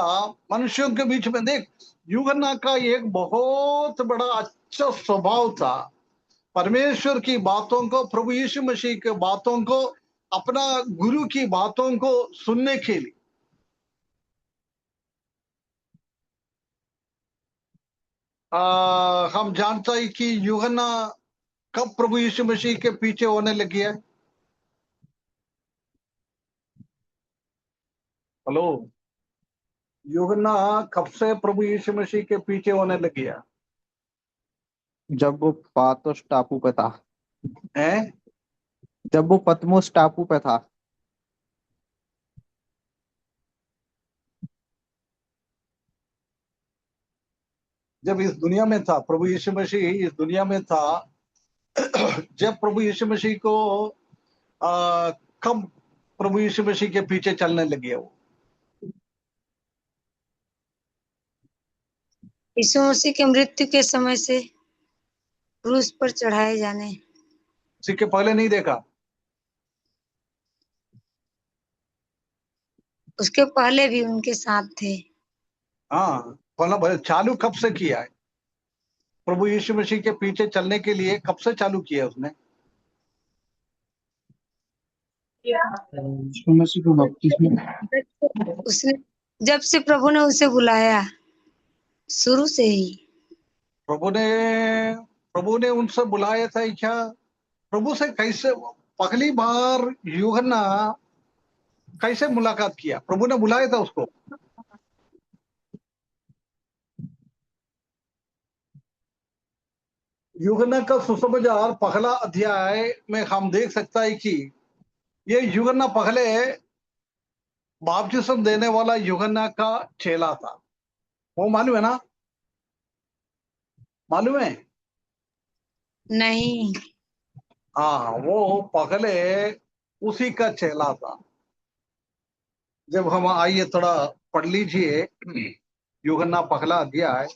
Speaker 1: मनुष्यों के बीच में। देख, यूहन्ना का एक बहुत बड़ा अच्छा स्वभाव था, परमेश्वर की बातों को, प्रभु यीशु मसीह के बातों को, अपना गुरु की बातों को सुनने के लिए। हम जानता है कि यूहन्ना कब प्रभु यीशु मसीह के पीछे होने लगी है। हेलो, यूहन्ना कब से प्रभु यीशु मसीह के पीछे होने लगी है?
Speaker 2: जब वो पातोस टापू पे था।
Speaker 1: हैं?
Speaker 2: जब वो पतमोस टापू पे था।
Speaker 1: जब इस दुनिया में था, प्रभु यीशु मसीह इस दुनिया में था, जब प्रभु यीशु मसीह को आ, कब प्रभु यीशु मसीह के पीछे चलने लगे वो?
Speaker 3: यीशु मसीह के मृत्यु के समय से, क्रूस पर चढ़ाए जाने।
Speaker 1: उसी के पहले नहीं देखा?
Speaker 3: उसके पहले भी उनके साथ थे।
Speaker 1: हाँ, मतलब चालू कब से किया है प्रभु यीशु मसीह के पीछे चलने के लिए? कब से चालू किया है उसने?
Speaker 2: यीशु मसीह को बपतिस्मा।
Speaker 3: उसने, जब से प्रभु ने उसे बुलाया, शुरू से ही।
Speaker 1: प्रभु ने प्रभु ने उनसे बुलाया था क्या? प्रभु से कैसे पहली बार यूहन्ना कैसे मुलाकात किया? प्रभु ने बुलाया था उसको। यूहन्ना का सुसमाचार पहला अध्याय में हम देख सकता है कि ये यूहन्ना पहले बपतिस्मा देने वाला यूहन्ना का चेला था। वो मालूम है ना? मालूम है?
Speaker 3: नहीं।
Speaker 1: हाँ, वो पहले उसी का चेला था। जब हम आइए थोड़ा पढ़ लीजिए यूहन्ना पहला अध्याय।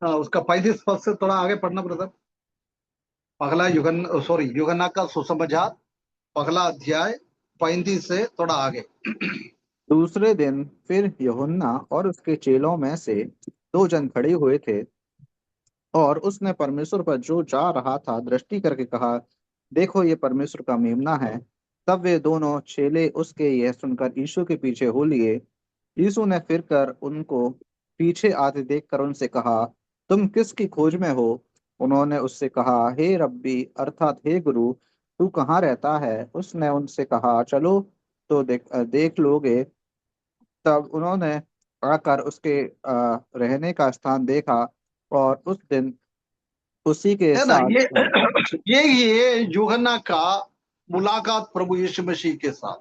Speaker 1: हाँ, उसका 35 पद से थोड़ा आगे पढ़ना ब्रदर। पहला यूहन्ना, सॉरी, यूहन्ना का सुसमाचार पहला अध्याय 35 से थोड़ा आगे।
Speaker 2: दूसरे दिन फिर यूहन्ना और उसके चेलों में से दो जन खड़े हुए थे, और उसने परमेश्वर पर जो जा रहा था दृष्टि करके कहा, देखो, ये परमेश्वर का मेम्ना है। तब वे दोनों चेले उसके यह सुनकर यीशु के पीछे हो लिए। यीशु ने फिर कर उनको पीछे आते देखकर उनसे कहा, तुम किसकी खोज में हो? उन्होंने उससे कहा, हे रब्बी, अर्थात हे गुरु, तू कहाँ रहता है? उसने उनसे कहा, चलो तो देख लोगे। तब उन्होंने आकर उसके रहने का स्थान देखा, और उस दिन उसी के
Speaker 1: है ना।
Speaker 2: साथ
Speaker 1: ये यूहन्ना का मुलाकात प्रभु यीशु मसीह के साथ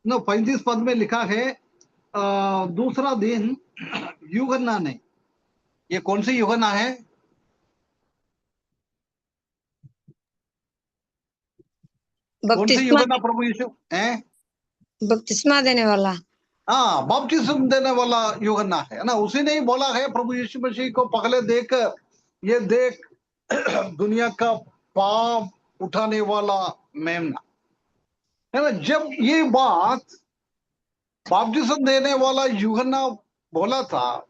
Speaker 1: ना 35 पद में लिखा है, दूसरा दिन यूहन्ना ने, ये कौन सी यूहन्ना है? कौन सी
Speaker 3: बपतिस्मा
Speaker 1: यूहन्ना प्रभु यीशु है?
Speaker 3: बपतिस्मा देने वाला।
Speaker 1: हाँ, बपतिस्म देने वाला यूहन्ना है ना। उसी ने ही बोला है प्रभु यीशु मसीह को पहले देख, ये देख दुनिया का पाप उठाने वाला मेमना, है ना। जब ये बात बपतिस्म देने वाला यूहन्ना बोला था,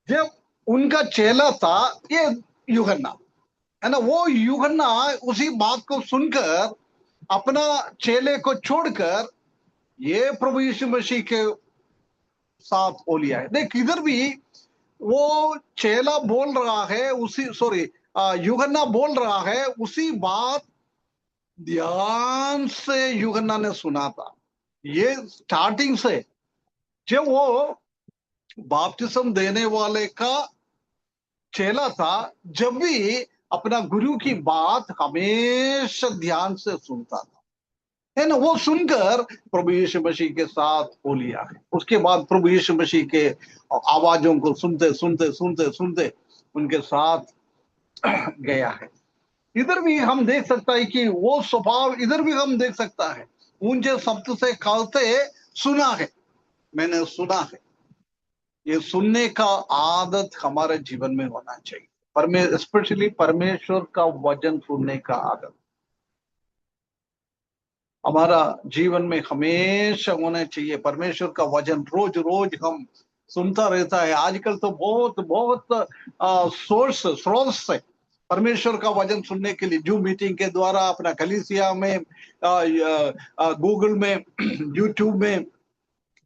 Speaker 1: जब उनका चेला था ये यूहन्ना, है ना, वो यूहन्ना उसी बात को सुनकर अपना चेले को छोड़कर ये प्रभु यीशु मसीह के साथ हो लिया है। देख, इधर भी वो चेला बोल रहा है, उसी सॉरी यूहन्ना बोल रहा है, उसी बात ध्यान से यूहन्ना ने सुना था। ये स्टार्टिंग से, जब वो बपतिस्म देने वाले का चेला था, जब भी अपना गुरु की बात हमेशा ध्यान से सुनता था, है ना। वो सुनकर प्रभु यीशु मसीह के साथ हो लिया है। उसके बाद प्रभु यीशु मसीह के आवाजों को सुनते सुनते सुनते सुनते उनके साथ गया है। इधर भी हम देख सकता है कि वो स्वभाव इधर भी हम देख सकता है। ऊंचे शब्द से कहते सुना है, मैंने सुना है। ये सुनने का आदत हमारे जीवन में होना चाहिए, स्पेशली परमेश्वर का वचन सुनने का आदत हमारा जीवन में हमेशा होना चाहिए। परमेश्वर का वचन रोज रोज हम सुनता रहता है। आजकल तो बहुत बहुत स्रोत से परमेश्वर का वचन सुनने के लिए जूम मीटिंग के द्वारा, अपना कलीसिया में, गूगल में, यूट्यूब में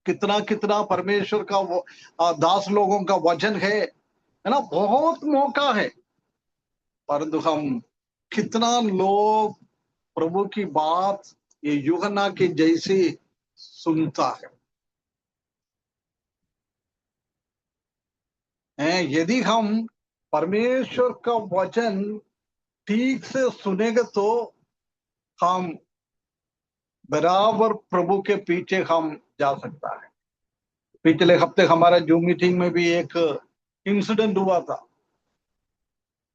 Speaker 1: कितना कितना परमेश्वर का दास लोगों का वचन है ना। बहुत मौका है, परंतु हम कितना लोग प्रभु की बात ये यूहन्ना के जैसे सुनता है। यदि हम परमेश्वर का वचन ठीक से सुनेंगे तो हम बराबर प्रभु के पीछे हम जा सकता है। पिछले हफ्ते हमारा जूम मीटिंग में भी एक इंसिडेंट हुआ था,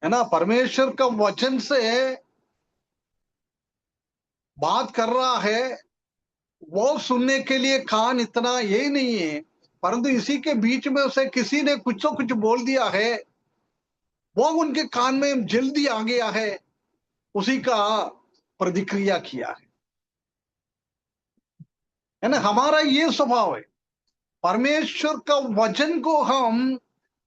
Speaker 1: है ना। परमेश्वर का वचन से बात कर रहा है, वो सुनने के लिए कान इतना यही नहीं है, परंतु इसी के बीच में उसे किसी ने कुछ तो कुछ बोल दिया है, वो उनके कान में जल्दी आ गया है, उसी का प्रतिक्रिया किया है ना। हमारा ये स्वभाव है, परमेश्वर का वचन को हम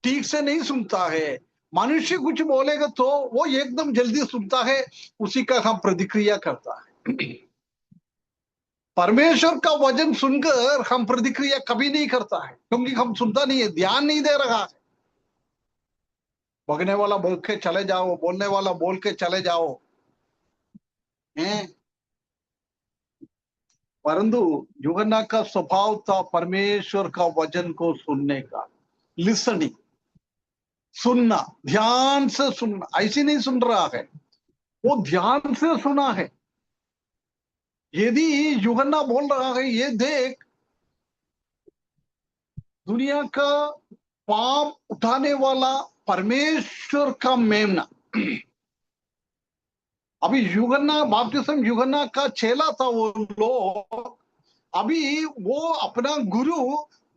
Speaker 1: ठीक से नहीं सुनता है। मनुष्य कुछ बोलेगा तो वो एकदम जल्दी सुनता है, उसी का हम प्रतिक्रिया करता है। परमेश्वर का वचन सुनकर हम प्रतिक्रिया कभी नहीं करता है, क्योंकि हम सुनता नहीं है, ध्यान नहीं दे रहा है। बगने वाला बोल के चले जाओ, बोलने वाला बोल के चले जाओ, हैं। परंतु यूहन्ना का स्वभाव था परमेश्वर का वचन को सुनने का, लिसनिंग, सुनना, ध्यान से सुनना। ऐसे नहीं सुन रहा है, वो ध्यान से सुना है। यदि यूहन्ना बोल रहा है, ये देख दुनिया का पाप उठाने वाला परमेश्वर का मेमना। अभी यूहन्ना, बपतिस्म यूहन्ना का चेला था वो लोग, अभी वो अपना गुरु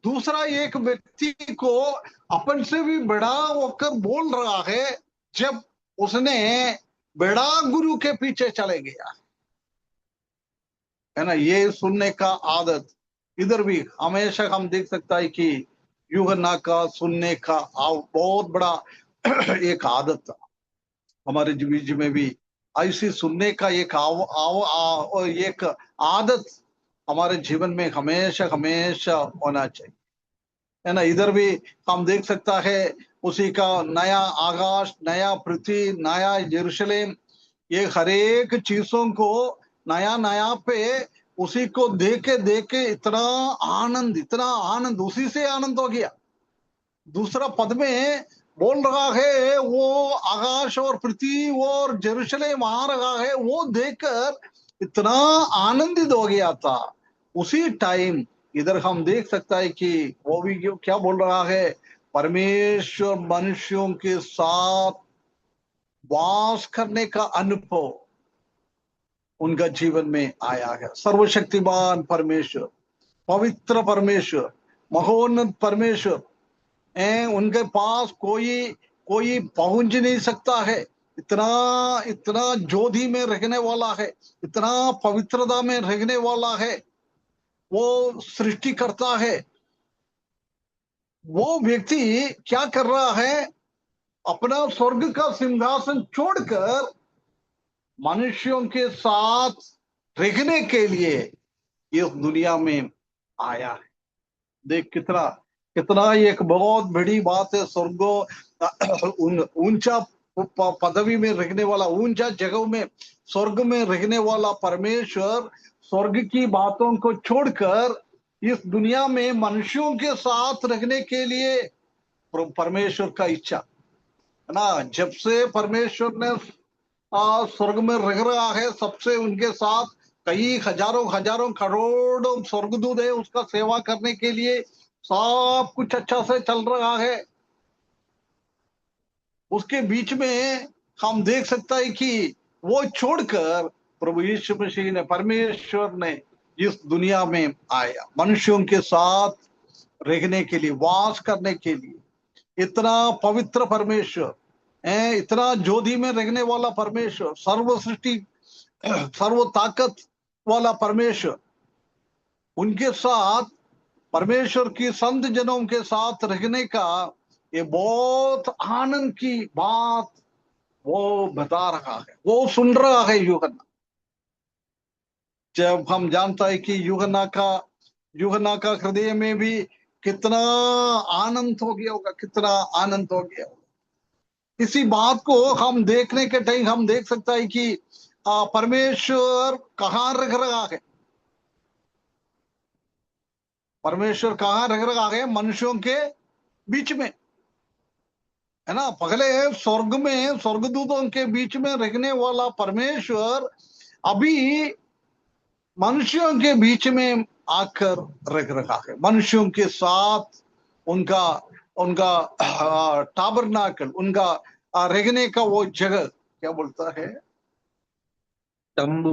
Speaker 1: दूसरा एक व्यक्ति को अपन से भी बड़ा होकर बोल रहा है, जब उसने बड़ा गुरु के पीछे चले गया, है ना। ये सुनने का आदत इधर भी हमेशा हम देख सकता है कि यूहन्ना का सुनने का बहुत बड़ा एक आदत था। हमारे बीच में भी ऐसी सुनने का एक एक आदत हमारे जीवन में हमेशा हमेशा होना चाहिए, है ना। इधर भी हम देख सकता है उसी का नया आकाश, नया पृथ्वी, नया यरूशलेम, ये हर एक चीजों को नया नया पे उसी को देखे इतना आनंद उसी से आनंद हो गया। दूसरा पद में बोल रहा है वो आकाश और पृथ्वी और जेरूशलेम आ रहा है, वो देखकर इतना आनंदित हो गया था। उसी टाइम इधर हम देख सकता है कि वो भी क्या बोल रहा है, परमेश्वर मनुष्यों के साथ वास करने का अनुभव उनका जीवन में आया है। सर्वशक्तिमान परमेश्वर, पवित्र परमेश्वर, महोन्नत परमेश्वर, उनके पास कोई पहुंच नहीं सकता है। इतना ज्योति में रहने वाला है, इतना पवित्रता में रहने वाला है, वो सृष्टि करता है। वो व्यक्ति क्या कर रहा है, अपना स्वर्ग का सिंहासन छोड़कर मनुष्यों के साथ रहने के लिए इस दुनिया में आया है। देख कितना एक बहुत बड़ी बात है। स्वर्गो ऊंचा पदवी में रहने वाला, ऊंचा जगह में, स्वर्ग में रहने वाला परमेश्वर स्वर्ग की बातों को छोड़कर इस दुनिया में मनुष्यों के साथ रहने के लिए परमेश्वर का इच्छा है ना। जब से परमेश्वर ने स्वर्ग में रह रहा है, सबसे उनके साथ कई हजारों करोड़ों स्वर्गदूत है उसका सेवा करने के लिए, सब कुछ अच्छा से चल रहा है। उसके बीच में हम देख सकता है कि वो छोड़कर प्रभु यीशु मसीह ने, परमेश्वर ने इस दुनिया में आया मनुष्यों के साथ रहने के लिए, वास करने के लिए। इतना पवित्र परमेश्वर, इतना ज्योति में रहने वाला परमेश्वर, सर्व सृष्टि सर्व ताकत वाला परमेश्वर, उनके साथ परमेश्वर की संत जनों के साथ रहने का ये बहुत आनंद की बात वो बता रहा है, वो सुन रहा है यूहन्ना। जब हम जानता है कि यूहन्ना का हृदय में भी कितना आनंद हो गया होगा, कितना आनंद हो गया होगा। इसी बात को हम देखने के टाइम हम देख सकता है कि परमेश्वर कहाँ रह रहा है। परमेश्वर कहाँ रह रहा है, मनुष्यों के बीच में, है ना। पहले स्वर्ग में स्वर्गदूतों के बीच में रहने वाला परमेश्वर अभी मनुष्यों के बीच में आकर रह रहा है। मनुष्यों के साथ उनका उनका टाबरनाकल, उनका रहने का वो जगह क्या बोलता है,
Speaker 2: तंबू,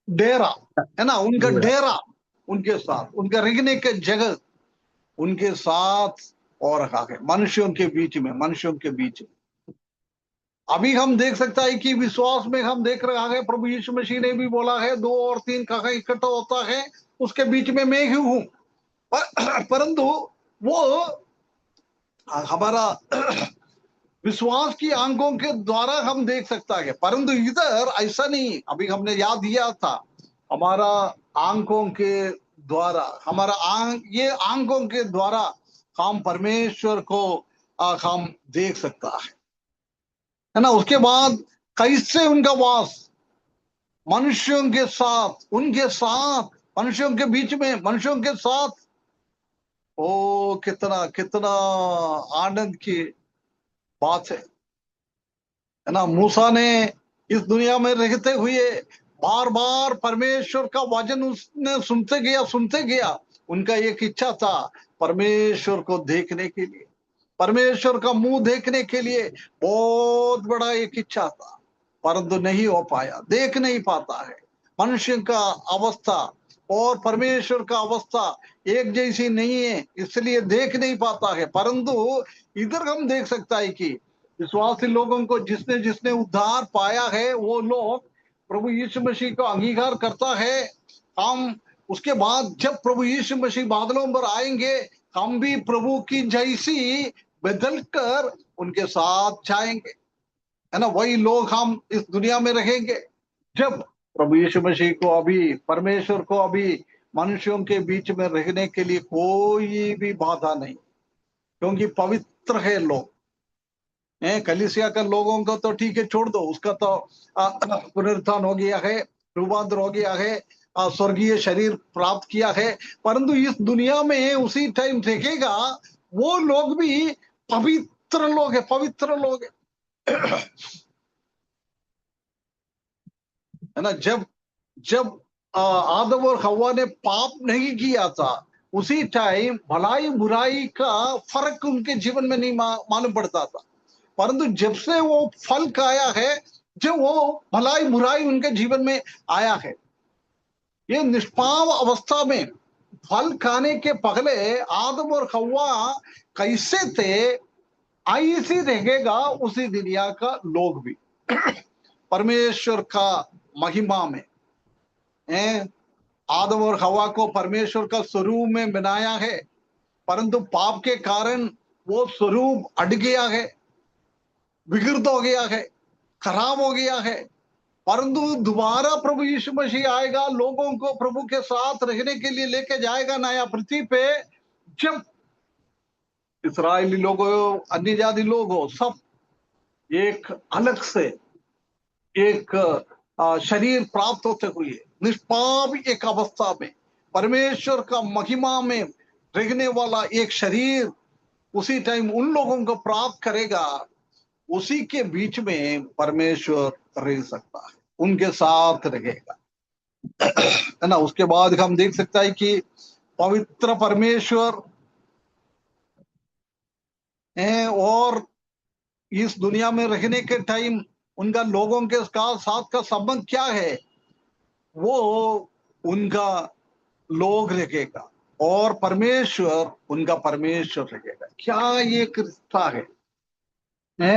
Speaker 1: डेरा, है ना। उनका डेरा उनके साथ, उनका रहने का जगह उनके साथ और रखा है, मनुष्यों के बीच में। अभी हम देख सकता है कि विश्वास में हम देख रहा है, प्रभु यीशु मसीह ने भी बोला है, 2 और 3 कहाँ इकट्ठा होता है उसके बीच में मैं ही हूं। परंतु वो हमारा विश्वास की आंखों के द्वारा हम देख सकता है, परंतु इधर ऐसा नहीं। अभी हमने याद दिया था, हमारा आंखों के द्वारा, ये आंखों के द्वारा हम परमेश्वर को हम देख सकता है ना। उसके बाद कैसे उनका वास मनुष्यों के साथ, उनके साथ, मनुष्यों के बीच में, मनुष्यों के साथ, ओ कितना आनंद की बात है ना। मूसा ने इस दुनिया में रहते हुए बार बार परमेश्वर का वचन उसने सुनते गया। उनका एक इच्छा था परमेश्वर को देखने के लिए, परमेश्वर का मुंह देखने के लिए बहुत बड़ा एक इच्छा था, परंतु नहीं हो पाया, देख नहीं पाता है। मनुष्य का अवस्था और परमेश्वर का अवस्था एक जैसी नहीं है, इसलिए देख नहीं पाता है। परंतु इधर हम देख सकता है कि विश्वासी लोगों को जिसने जिसने उद्धार पाया है, वो लोग प्रभु यीशु मसीह को अंगीकार करता है। हम उसके बाद जब प्रभु यीशु मसीह बादलों पर आएंगे, हम भी प्रभु की जैसी बदल कर उनके साथ जाएंगे, है ना। वही लोग हम इस दुनिया में रहेंगे जब प्रभु यीशु मसीह को, अभी परमेश्वर को, अभी मनुष्यों के बीच में रहने के लिए कोई भी बाधा नहीं, क्योंकि पवित्र है लोग, कलीसिया का लोगों को तो ठीक है, छोड़ दो, उसका तो पुनरुत्थान हो गया है, रूपांतर हो गया है, स्वर्गीय शरीर प्राप्त किया है। परंतु इस दुनिया में उसी टाइम देखेगा वो लोग भी पवित्र लोग है, पवित्र लोग है। है ना। जब जब आदम और हव्वा ने पाप नहीं किया था, उसी टाइम भलाई बुराई का फर्क उनके जीवन में नहीं मालूम पड़ता था। परंतु जब से वो फल खाया है, जब वो भलाई बुराई उनके जीवन में आया है, ये निष्पाप अवस्था में फल खाने के पहले आदम और हव्वा कैसे थे, ऐसी रहेगा उसी दुनिया का लोग भी परमेश्वर का महिमा में। आदम और हवा को परमेश्वर का स्वरूप में बनाया है, परंतु पाप के कारण वो स्वरूप अट गया है, विकृत हो गया है, खराब हो गया है। परंतु दोबारा प्रभु यीशु मसीह आएगा, लोगों को प्रभु के साथ रहने के लिए लेके जाएगा नया पृथ्वी पे। जब इस्राएली लोग हो, अन्य जाति लोग हो, सब एक अलग से एक शरीर प्राप्त होते हुए निष्पाप एक अवस्था में परमेश्वर का महिमा में रहने वाला एक शरीर उसी टाइम उन लोगों को प्राप्त करेगा। उसी के बीच में परमेश्वर रह सकता है, उनके साथ रहेगा, है ना। उसके बाद हम देख सकता है कि पवित्र परमेश्वर है, और इस दुनिया में रहने के टाइम उनका लोगों के साथ का संबंध क्या है, वो उनका लोग रहेगा और परमेश्वर उनका परमेश्वर रहेगा। क्या ये रिश्ता है,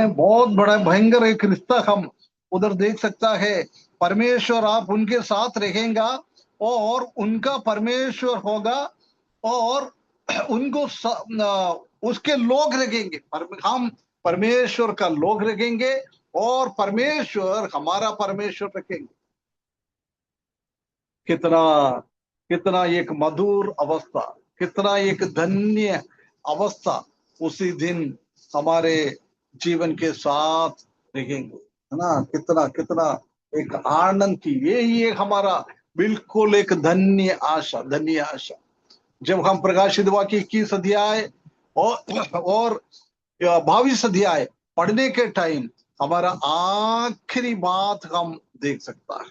Speaker 1: बहुत बड़ा भयंकर एक रिश्ता हम उधर देख सकता है। परमेश्वर आप उनके साथ रहेगा और उनका परमेश्वर होगा और उनको उसके लोग रहेंगे। हम परमेश्वर का लोग रहेंगे और परमेश्वर हमारा परमेश्वर रखेंगे। कितना कितना एक मधुर अवस्था, कितना एक धन्य अवस्था उसी दिन हमारे जीवन के साथ रहेंगे, है ना। कितना कितना एक आनंद की, यही एक हमारा बिल्कुल एक धन्य आशा, धन्य आशा। जब हम प्रकाशित वाक्य 21 अध्याय और 22 अध्याय पढ़ने के टाइम हमारा आखिरी बात हम देख सकता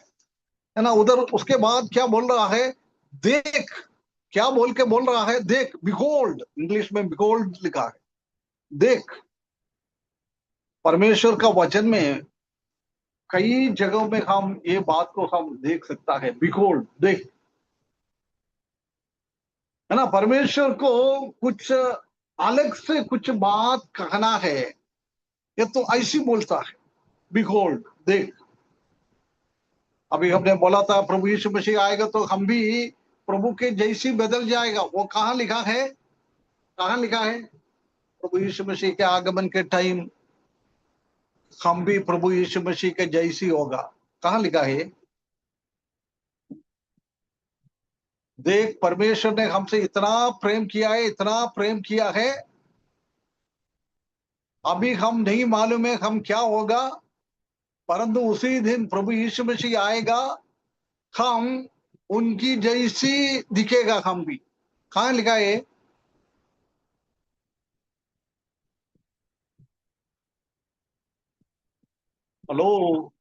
Speaker 1: है ना। उधर उसके बाद क्या बोल रहा है, देख, क्या बोल के बोल रहा है, देख, बिहोल्ड, इंग्लिश में बिहोल्ड लिखा है, देख। परमेश्वर का वचन में कई जगहों में हम ये बात को हम देख सकता है, बिहोल्ड, देख, है ना। परमेश्वर को कुछ अलग से कुछ बात कहना है, ये तो ऐसी बोलता है, बिहोल्ड, देख। अभी हमने बोला था प्रभु यीशु मसीह आएगा तो हम भी प्रभु के जैसी बदल जाएगा। वो कहाँ लिखा है, कहाँ लिखा है? प्रभु यीशु मसीह के आगमन के टाइम हम भी प्रभु यीशु मसीह के जैसी होगा, कहाँ लिखा है? देख, परमेश्वर ने हमसे इतना प्रेम किया है, इतना प्रेम किया है। अभी हम नहीं मालूम है हम क्या होगा, परंतु उसी दिन प्रभु यीशु मसीह आएगा, हम उनकी जैसी दिखेगा हम भी। कहाँ लिखा है? हेलो,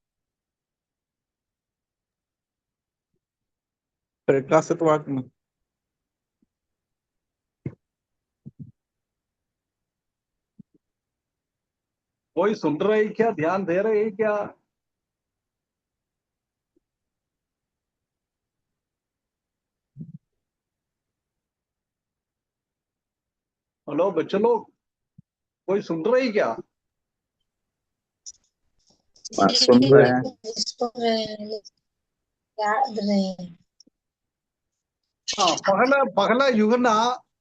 Speaker 2: प्रकाशित वाक्य में।
Speaker 1: कोई सुन रहे है क्या? ध्यान दे रहे है क्या? हेलो बच्चे लोग, कोई सुन रहे है क्या?
Speaker 2: सुन रहे हैं।
Speaker 3: याद नहीं।
Speaker 1: हाँ, पहला पहला यूहन्ना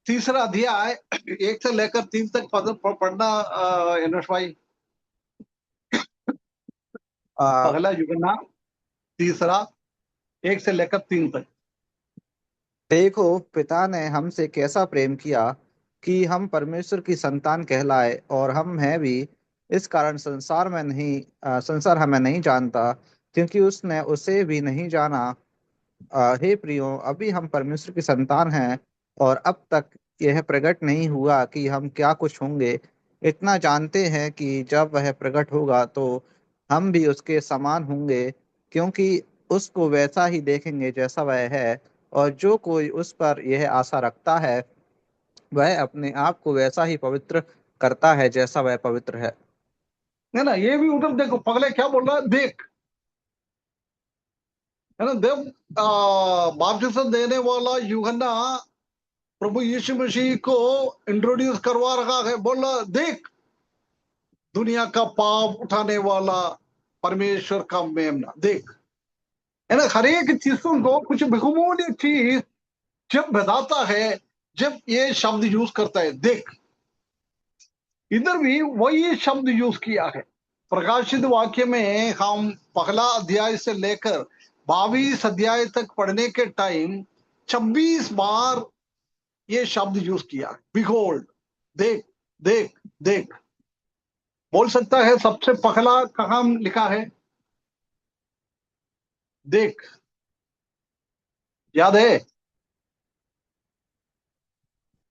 Speaker 1: 3 अध्याय 1 से लेकर 3 तक पढ़ना, एनोश भाई। पहला यूहन्ना 3 1 से लेकर 3 तक।
Speaker 2: देखो, पिता ने हमसे कैसा प्रेम किया कि हम परमेश्वर की संतान कहलाए, और हम हैं भी। इस कारण संसार हमें नहीं जानता, क्योंकि उसने उसे भी नहीं जाना। हे प्रियो, अभी हम परमेश्वर की संतान हैं, और अब तक यह प्रकट नहीं हुआ कि हम क्या कुछ होंगे। इतना जानते हैं कि जब वह प्रकट होगा तो हम भी उसके समान होंगे, क्योंकि उसको वैसा ही देखेंगे जैसा वह है। और जो कोई उस पर यह आशा रखता है, वह अपने आप को वैसा ही पवित्र करता है जैसा वह पवित्र है।
Speaker 1: है ना। ये भी उधर देखो, पगले क्या बोल रहा है, देख, है ना। देव बपतिस्मा देने वाला यूहन्ना प्रभु यीशु मसीह को इंट्रोड्यूस करवा रहा है, बोल रहा देख, दुनिया का पाप उठाने वाला परमेश्वर का मेमना, देख, है ना। हर एक चीजों को कुछ बहुमूल्य चीज जब बताता है, जब ये शब्द यूज करता है, देख, इधर भी वही शब्द यूज किया है। प्रकाशित वाक्य में हम पहला अध्याय से लेकर 22 अध्याय तक पढ़ने के टाइम 26 बार ये शब्द यूज किया है, बिहोल्ड, देख, देख, देख। बोल सकता है सबसे पहला कहां लिखा है, देख, याद है?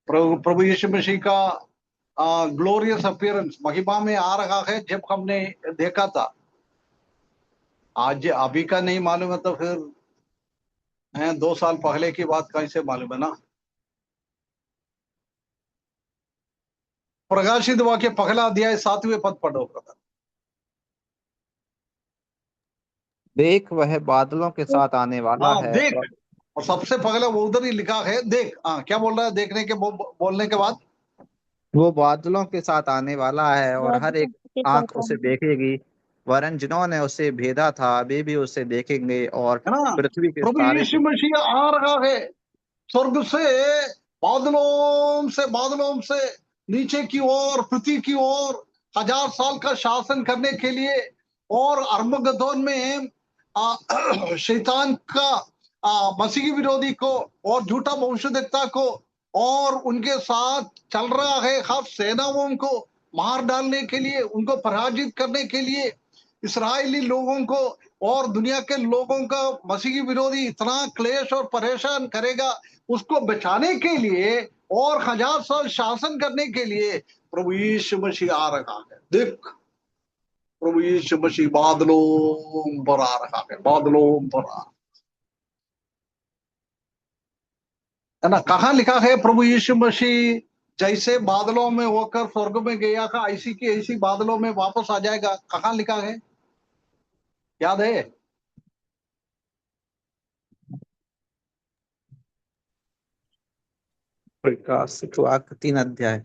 Speaker 1: प्रभु यीशु मसीह का ग्लोरियस अपीयरेंस, महिमा में आ रहा है, जब हमने देखा था। आज अभी का नहीं मालूम है तो फिर 2 साल पहले की बात कैसे मालूम है ना। प्रकाशित वाक्य पहला अध्याय 7वें पद पढ़ो ब्रदर।
Speaker 2: देख, वह बादलों के साथ आने वाला
Speaker 1: हाँ
Speaker 2: है,
Speaker 1: देख, और सबसे पहले वो उधर ही लिखा है, देख। क्या बोल रहा है देखने के बोलने के बाद?
Speaker 2: वो बादलों के साथ आने वाला है, और हर
Speaker 4: बादलों
Speaker 2: एक
Speaker 4: के
Speaker 2: आंख
Speaker 4: साथ
Speaker 2: उसे
Speaker 4: आने
Speaker 2: देखेगी। वरन जिन्होंने उसे भेदा था वे भी उसे देखेंगे, और
Speaker 1: है ना।
Speaker 2: पृथ्वी के
Speaker 1: प्रभु
Speaker 2: सारे
Speaker 1: यीशु मसीह आ रहा है स्वर्ग से, बादलों से नीचे की ओर, पृथ्वी की ओर 1000 साल का शासन करने के लिए। और अर्मगदोन में शैतान का, मसीह विरोधी को और झूठा भविष्यद्वक्ता को और उनके साथ चल रहा है हर सेनाओं को मार डालने के लिए, उनको पराजित करने के लिए। इसराइली लोगों को और दुनिया के लोगों का मसीही विरोधी इतना क्लेश और परेशान करेगा, उसको बचाने के लिए और 1000 साल शासन करने के लिए प्रभु यीशु मसीह आ रहा है। देख, प्रभु यीशु मसीह बादलों पर आ रहा है, बादलों पर आ, है ना। कहाँ लिखा है प्रभु यीशु मसीह जैसे बादलों में होकर स्वर्ग में गया था, ऐसी की ऐसी बादलों में वापस आ जाएगा? कहाँ लिखा है, याद है?
Speaker 2: प्रकाशित वाक्य 3 अध्याय,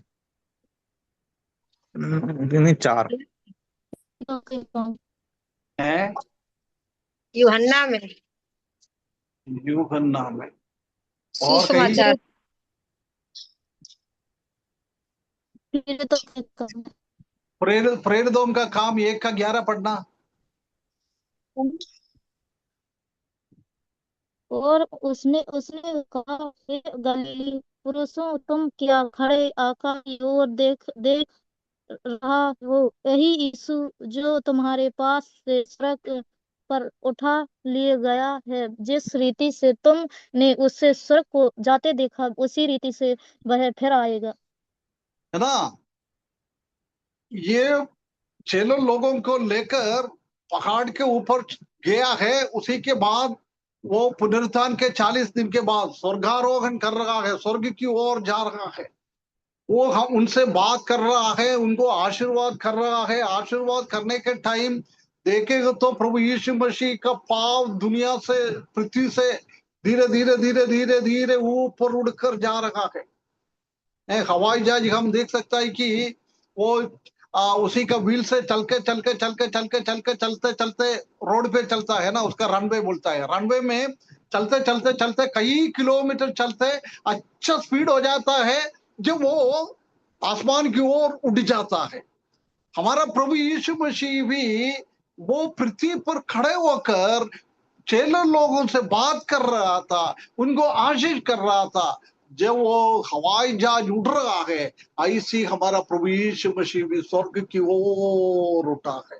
Speaker 2: नहीं 4।
Speaker 1: है
Speaker 3: यूहन्ना में
Speaker 1: यूहन्ना में। और कहीं
Speaker 3: सुसमाचार।
Speaker 1: प्रेरितों का काम 1 का 11 पढ़ना।
Speaker 4: और उसने उसने कहा, हे गलीली पुरुषों, तुम क्या खड़े आकाश की ओर देख देख रहा हो? यही यीशु जो तुम्हारे पास से स्वर्ग पर उठा लिए गया है, जिस रीति से तुमने उससे स्वर्ग को जाते देखा, उसी रीति से वह फिर आएगा।
Speaker 1: है ना। ये चेलों लोगों को लेकर पहाड़ के ऊपर गया है, उसी के बाद वो पुनरुत्थान के 40 दिन के बाद स्वर्गारोहण कर रहा है, स्वर्ग की ओर जा रहा है। वो हम उनसे बात कर रहा है, उनको आशीर्वाद कर रहा है। आशीर्वाद करने के टाइम देखेगा तो प्रभु यीशु मसीह का पाव दुनिया से, पृथ्वी से धीरे धीरे धीरे धीरे धीरे ऊपर उड़कर जा रहा है। हवाई जहाज हम देख सकता है कि वो उसी का व्हील से चलते चलते रोड पे चलता है ना, उसका रनवे बोलता है। रनवे में चलते चलते चलते कई किलोमीटर चलते अच्छा स्पीड हो जाता है, जब वो आसमान की ओर उड़ जाता है। हमारा प्रभु यीशु मसीह भी वो पृथ्वी पर खड़े होकर चेलों लोगों से बात कर रहा था, उनको आशीष कर रहा था। जब वो हवाई जहाज उड़ रहा है, ऐसी हमारा प्रभु यीशु मसीह भी स्वर्ग की ओर उठा है।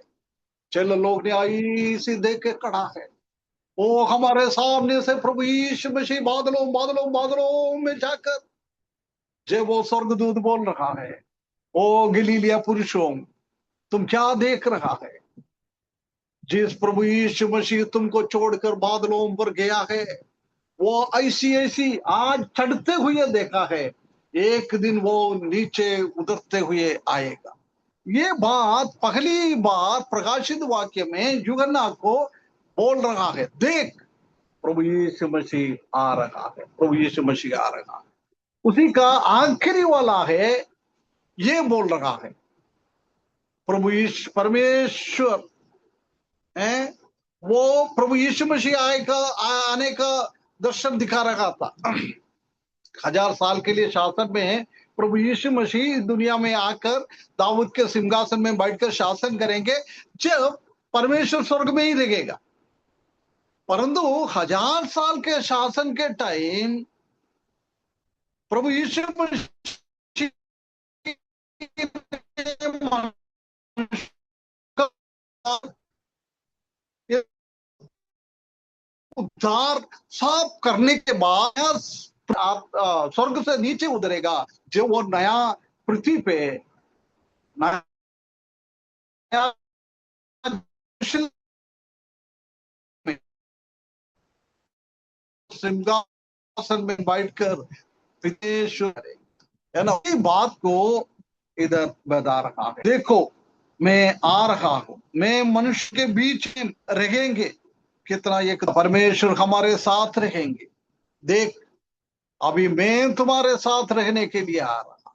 Speaker 1: चलो लोग ने ऐसी देख के खड़ा है, वो हमारे सामने से प्रभु यीशु मसीह बादलों बादलों बादलों में जाकर, जब वो स्वर्गदूत बोल रहा है, ओ गलीलिया पुरुषों, तुम क्या देख रहा है? जिस प्रभु यीशु मसीह तुमको छोड़कर बादलों पर गया है, वो ऐसी ऐसी आज चढ़ते हुए देखा है, एक दिन वो नीचे उतरते हुए आएगा। ये बात पहली बार प्रकाशित वाक्य में यूहन्ना को बोल रहा है, देख प्रभु यीशु मसीह आ रहा है, प्रभु यीशु मसीह आ रहा है। उसी का आखिरी वाला है, ये बोल रहा है प्रभु यीशु परमेश्वर है, वो प्रभु यीशु मसीह आने का दर्शन दिखा रहा था। 1000 साल के लिए शासन में प्रभु यीशु मसीह दुनिया में आकर दाऊद के सिंहासन में बैठकर शासन करेंगे, जब परमेश्वर स्वर्ग में ही रहेगा। परंतु 1000 साल के शासन के टाइम प्रभु यीशु मसीह उद्धार साफ करने के बाद आप स्वर्ग से नीचे उतरेगा, जो वो नया पृथ्वी पे नया सिंहासन में बैठकर परमेश्वर है ना, ये बात को इधर बता रहा है। देखो मैं आ रहा हूं, मैं मनुष्य के बीच में रहेंगे। कितना ये परमेश्वर हमारे साथ रहेंगे। देख अभी मैं तुम्हारे साथ रहने के लिए आ रहा।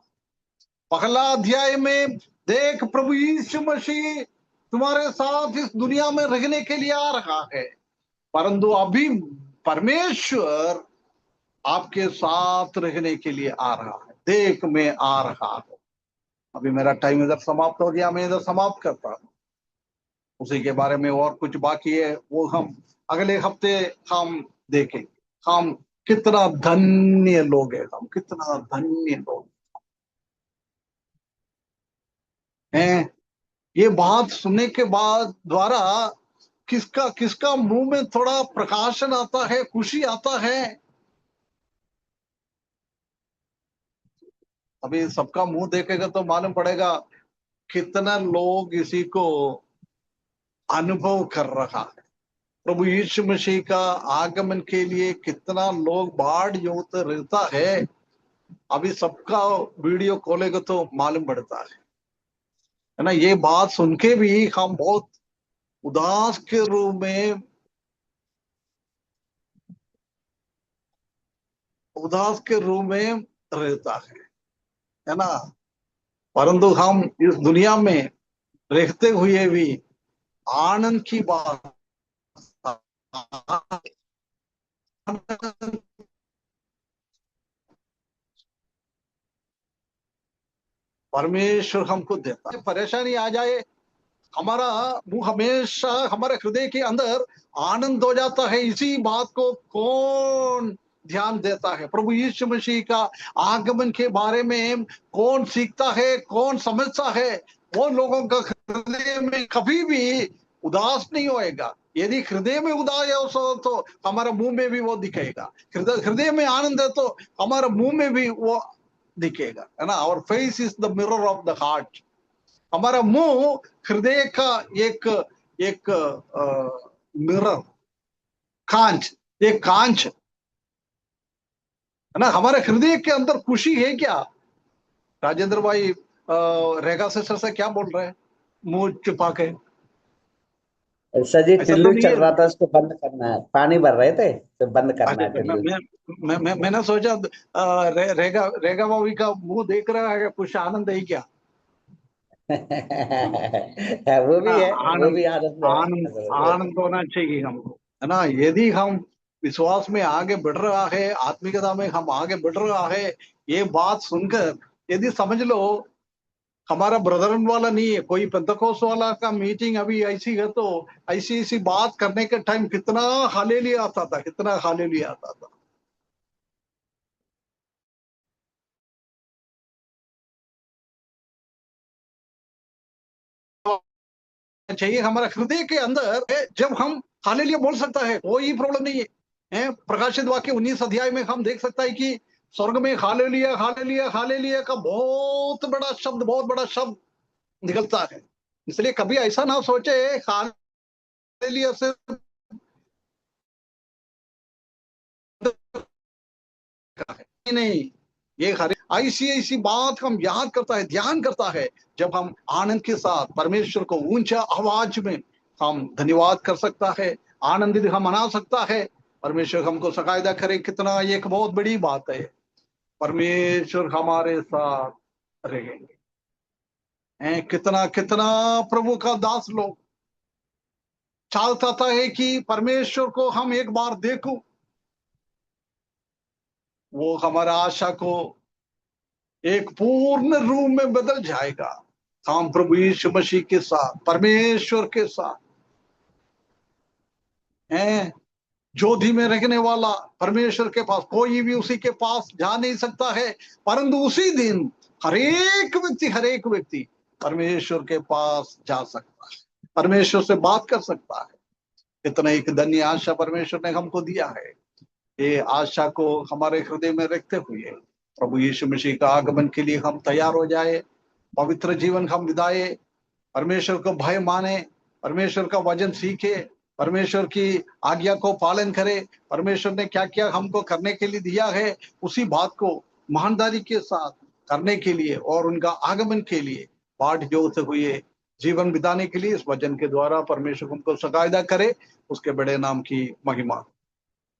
Speaker 1: पहला अध्याय में देख प्रभु यीशु मसीह तुम्हारे साथ इस दुनिया में रहने के लिए आ रहा है, परंतु अभी परमेश्वर आपके साथ रहने के लिए आ रहा है। देख मैं आ रहा हूं। अभी मेरा टाइम इधर समाप्त हो गया, मैं इधर समाप्त करता हूं। उसी के बारे में और कुछ बाकी है, वो हम अगले हफ्ते हम देखेंगे। हम कितना धन्य लोग हैं, हम कितना धन्य लोग हैं। ये बात सुनने के बाद द्वारा किसका किसका मुंह में थोड़ा प्रकाशन आता है, खुशी आता है। अभी सबका मुंह देखेगा तो मालूम पड़ेगा कितना लोग इसी को अनुभव कर रहा है। प्रभु यीशु मसीह का आगमन के लिए कितना लोग बाढ़ योग रहता है। अभी सबका वीडियो खोलेगा तो मालूम पड़ता है ना। ये बात सुन के भी हम बहुत उदास के रूप में रहता है ना। परंतु हम इस दुनिया में रहते हुए भी आनंद की बात, परमेश्वर हमको देता है। परेशानी आ जाए, हमारा मुंह हमेशा हमारे हृदय के अंदर आनंद हो जाता है। इसी बात को कौन ध्यान देता है? प्रभु यीशु मसीह का आगमन के बारे में कौन सीखता है, कौन समझता है? वो लोगों का हृदय में कभी भी उदास नहीं होएगा। यदि हृदय में उदास हो तो हमारा मुंह में भी वो दिखेगा। हृदय में आनंद है तो हमारा मुंह में भी वो दिखेगा, है ना। Our face is the mirror of the heart. हमारा मुंह हृदय का एक एक मिरर, कांच, एक कांच है ना। हमारे हृदय के अंदर खुशी है क्या? राजेंद्र भाई रेगा सिस्टर से क्या बोल रहे हैं मुंह छुपा के?
Speaker 5: सर जी
Speaker 1: ऐसा तो
Speaker 5: टिल्लू
Speaker 1: नहीं
Speaker 5: चल
Speaker 1: है।
Speaker 5: रहा था, उसको बंद करना है। पानी भर रहे थे तो बंद करना है टिल्लू।
Speaker 1: मैंने सोचा रेगा भाभी का मुंह देख रहा है, कुछ आनंद है क्या?
Speaker 5: वो भी है, वो
Speaker 1: आनंद,
Speaker 5: भी आनंद है।
Speaker 1: आनंद होना चाहिए हमको, है ना। यदि हम विश्वास में आगे बढ़ रहा है, आत्मिकता में हम आगे बढ़ रहा है, ये बात सुनकर यदि समझ लो हमारा ब्रदरन वाला नहीं है, कोई पेंतकोस वाला का मीटिंग अभी ऐसी है, तो ऐसी ऐसी बात करने के टाइम कितना हालेलुया आता था, कितना हालेलुया आता था। चाहिए हमारा हृदय के अंदर है, जब हम हालेलुया बोल सकता है, कोई प्रॉब्लम नहीं है। प्रकाशित वाक्य 19 अध्याय में हम देख सकता है कि स्वर्ग में हालेलुया हालेलुया हालेलुया का बहुत बड़ा शब्द निकलता है। इसलिए कभी ऐसा ना सोचे हालेलुया से नहीं, ये हर ऐसी बात हम याद करता है, ध्यान करता है, जब हम आनंद के साथ परमेश्वर को ऊंचा आवाज में हम धन्यवाद कर सकता है, आनंदित हम मना सकता है। परमेश्वर हमको सकायदा करे। कितना एक बहुत बड़ी बात है, परमेश्वर हमारे साथ रहेंगे। कितना कितना प्रभु का दास लोग चाहता है कि परमेश्वर को हम एक बार देखूं, वो हमारा आशा को एक पूर्ण रूप में बदल जाएगा। हम प्रभु यीशु मसीह के साथ, परमेश्वर के साथ हैं। ज्योति में रहने वाला परमेश्वर के पास कोई भी उसी के पास जा नहीं सकता है, परंतु उसी दिन हर एक व्यक्ति परमेश्वर के पास जा सकता है, परमेश्वर से बात कर सकता है। कितना एक धन्य आशा परमेश्वर ने हमको दिया है। ये आशा को हमारे हृदय में रखते हुए प्रभु यीशु मसीह का आगमन के लिए हम तैयार हो जाए, पवित्र जीवन हम बिताए, परमेश्वर को भय माने, परमेश्वर का वचन सीखे, परमेश्वर की आज्ञा को पालन करे। परमेश्वर ने क्या क्या हमको करने के लिए दिया है, उसी बात को ईमानदारी के साथ करने के लिए और उनका आगमन के लिए बाट जोते हुए जीवन बिताने के लिए इस वचन के द्वारा परमेश्वर हमको सकायदा करे। उसके बड़े नाम की महिमा।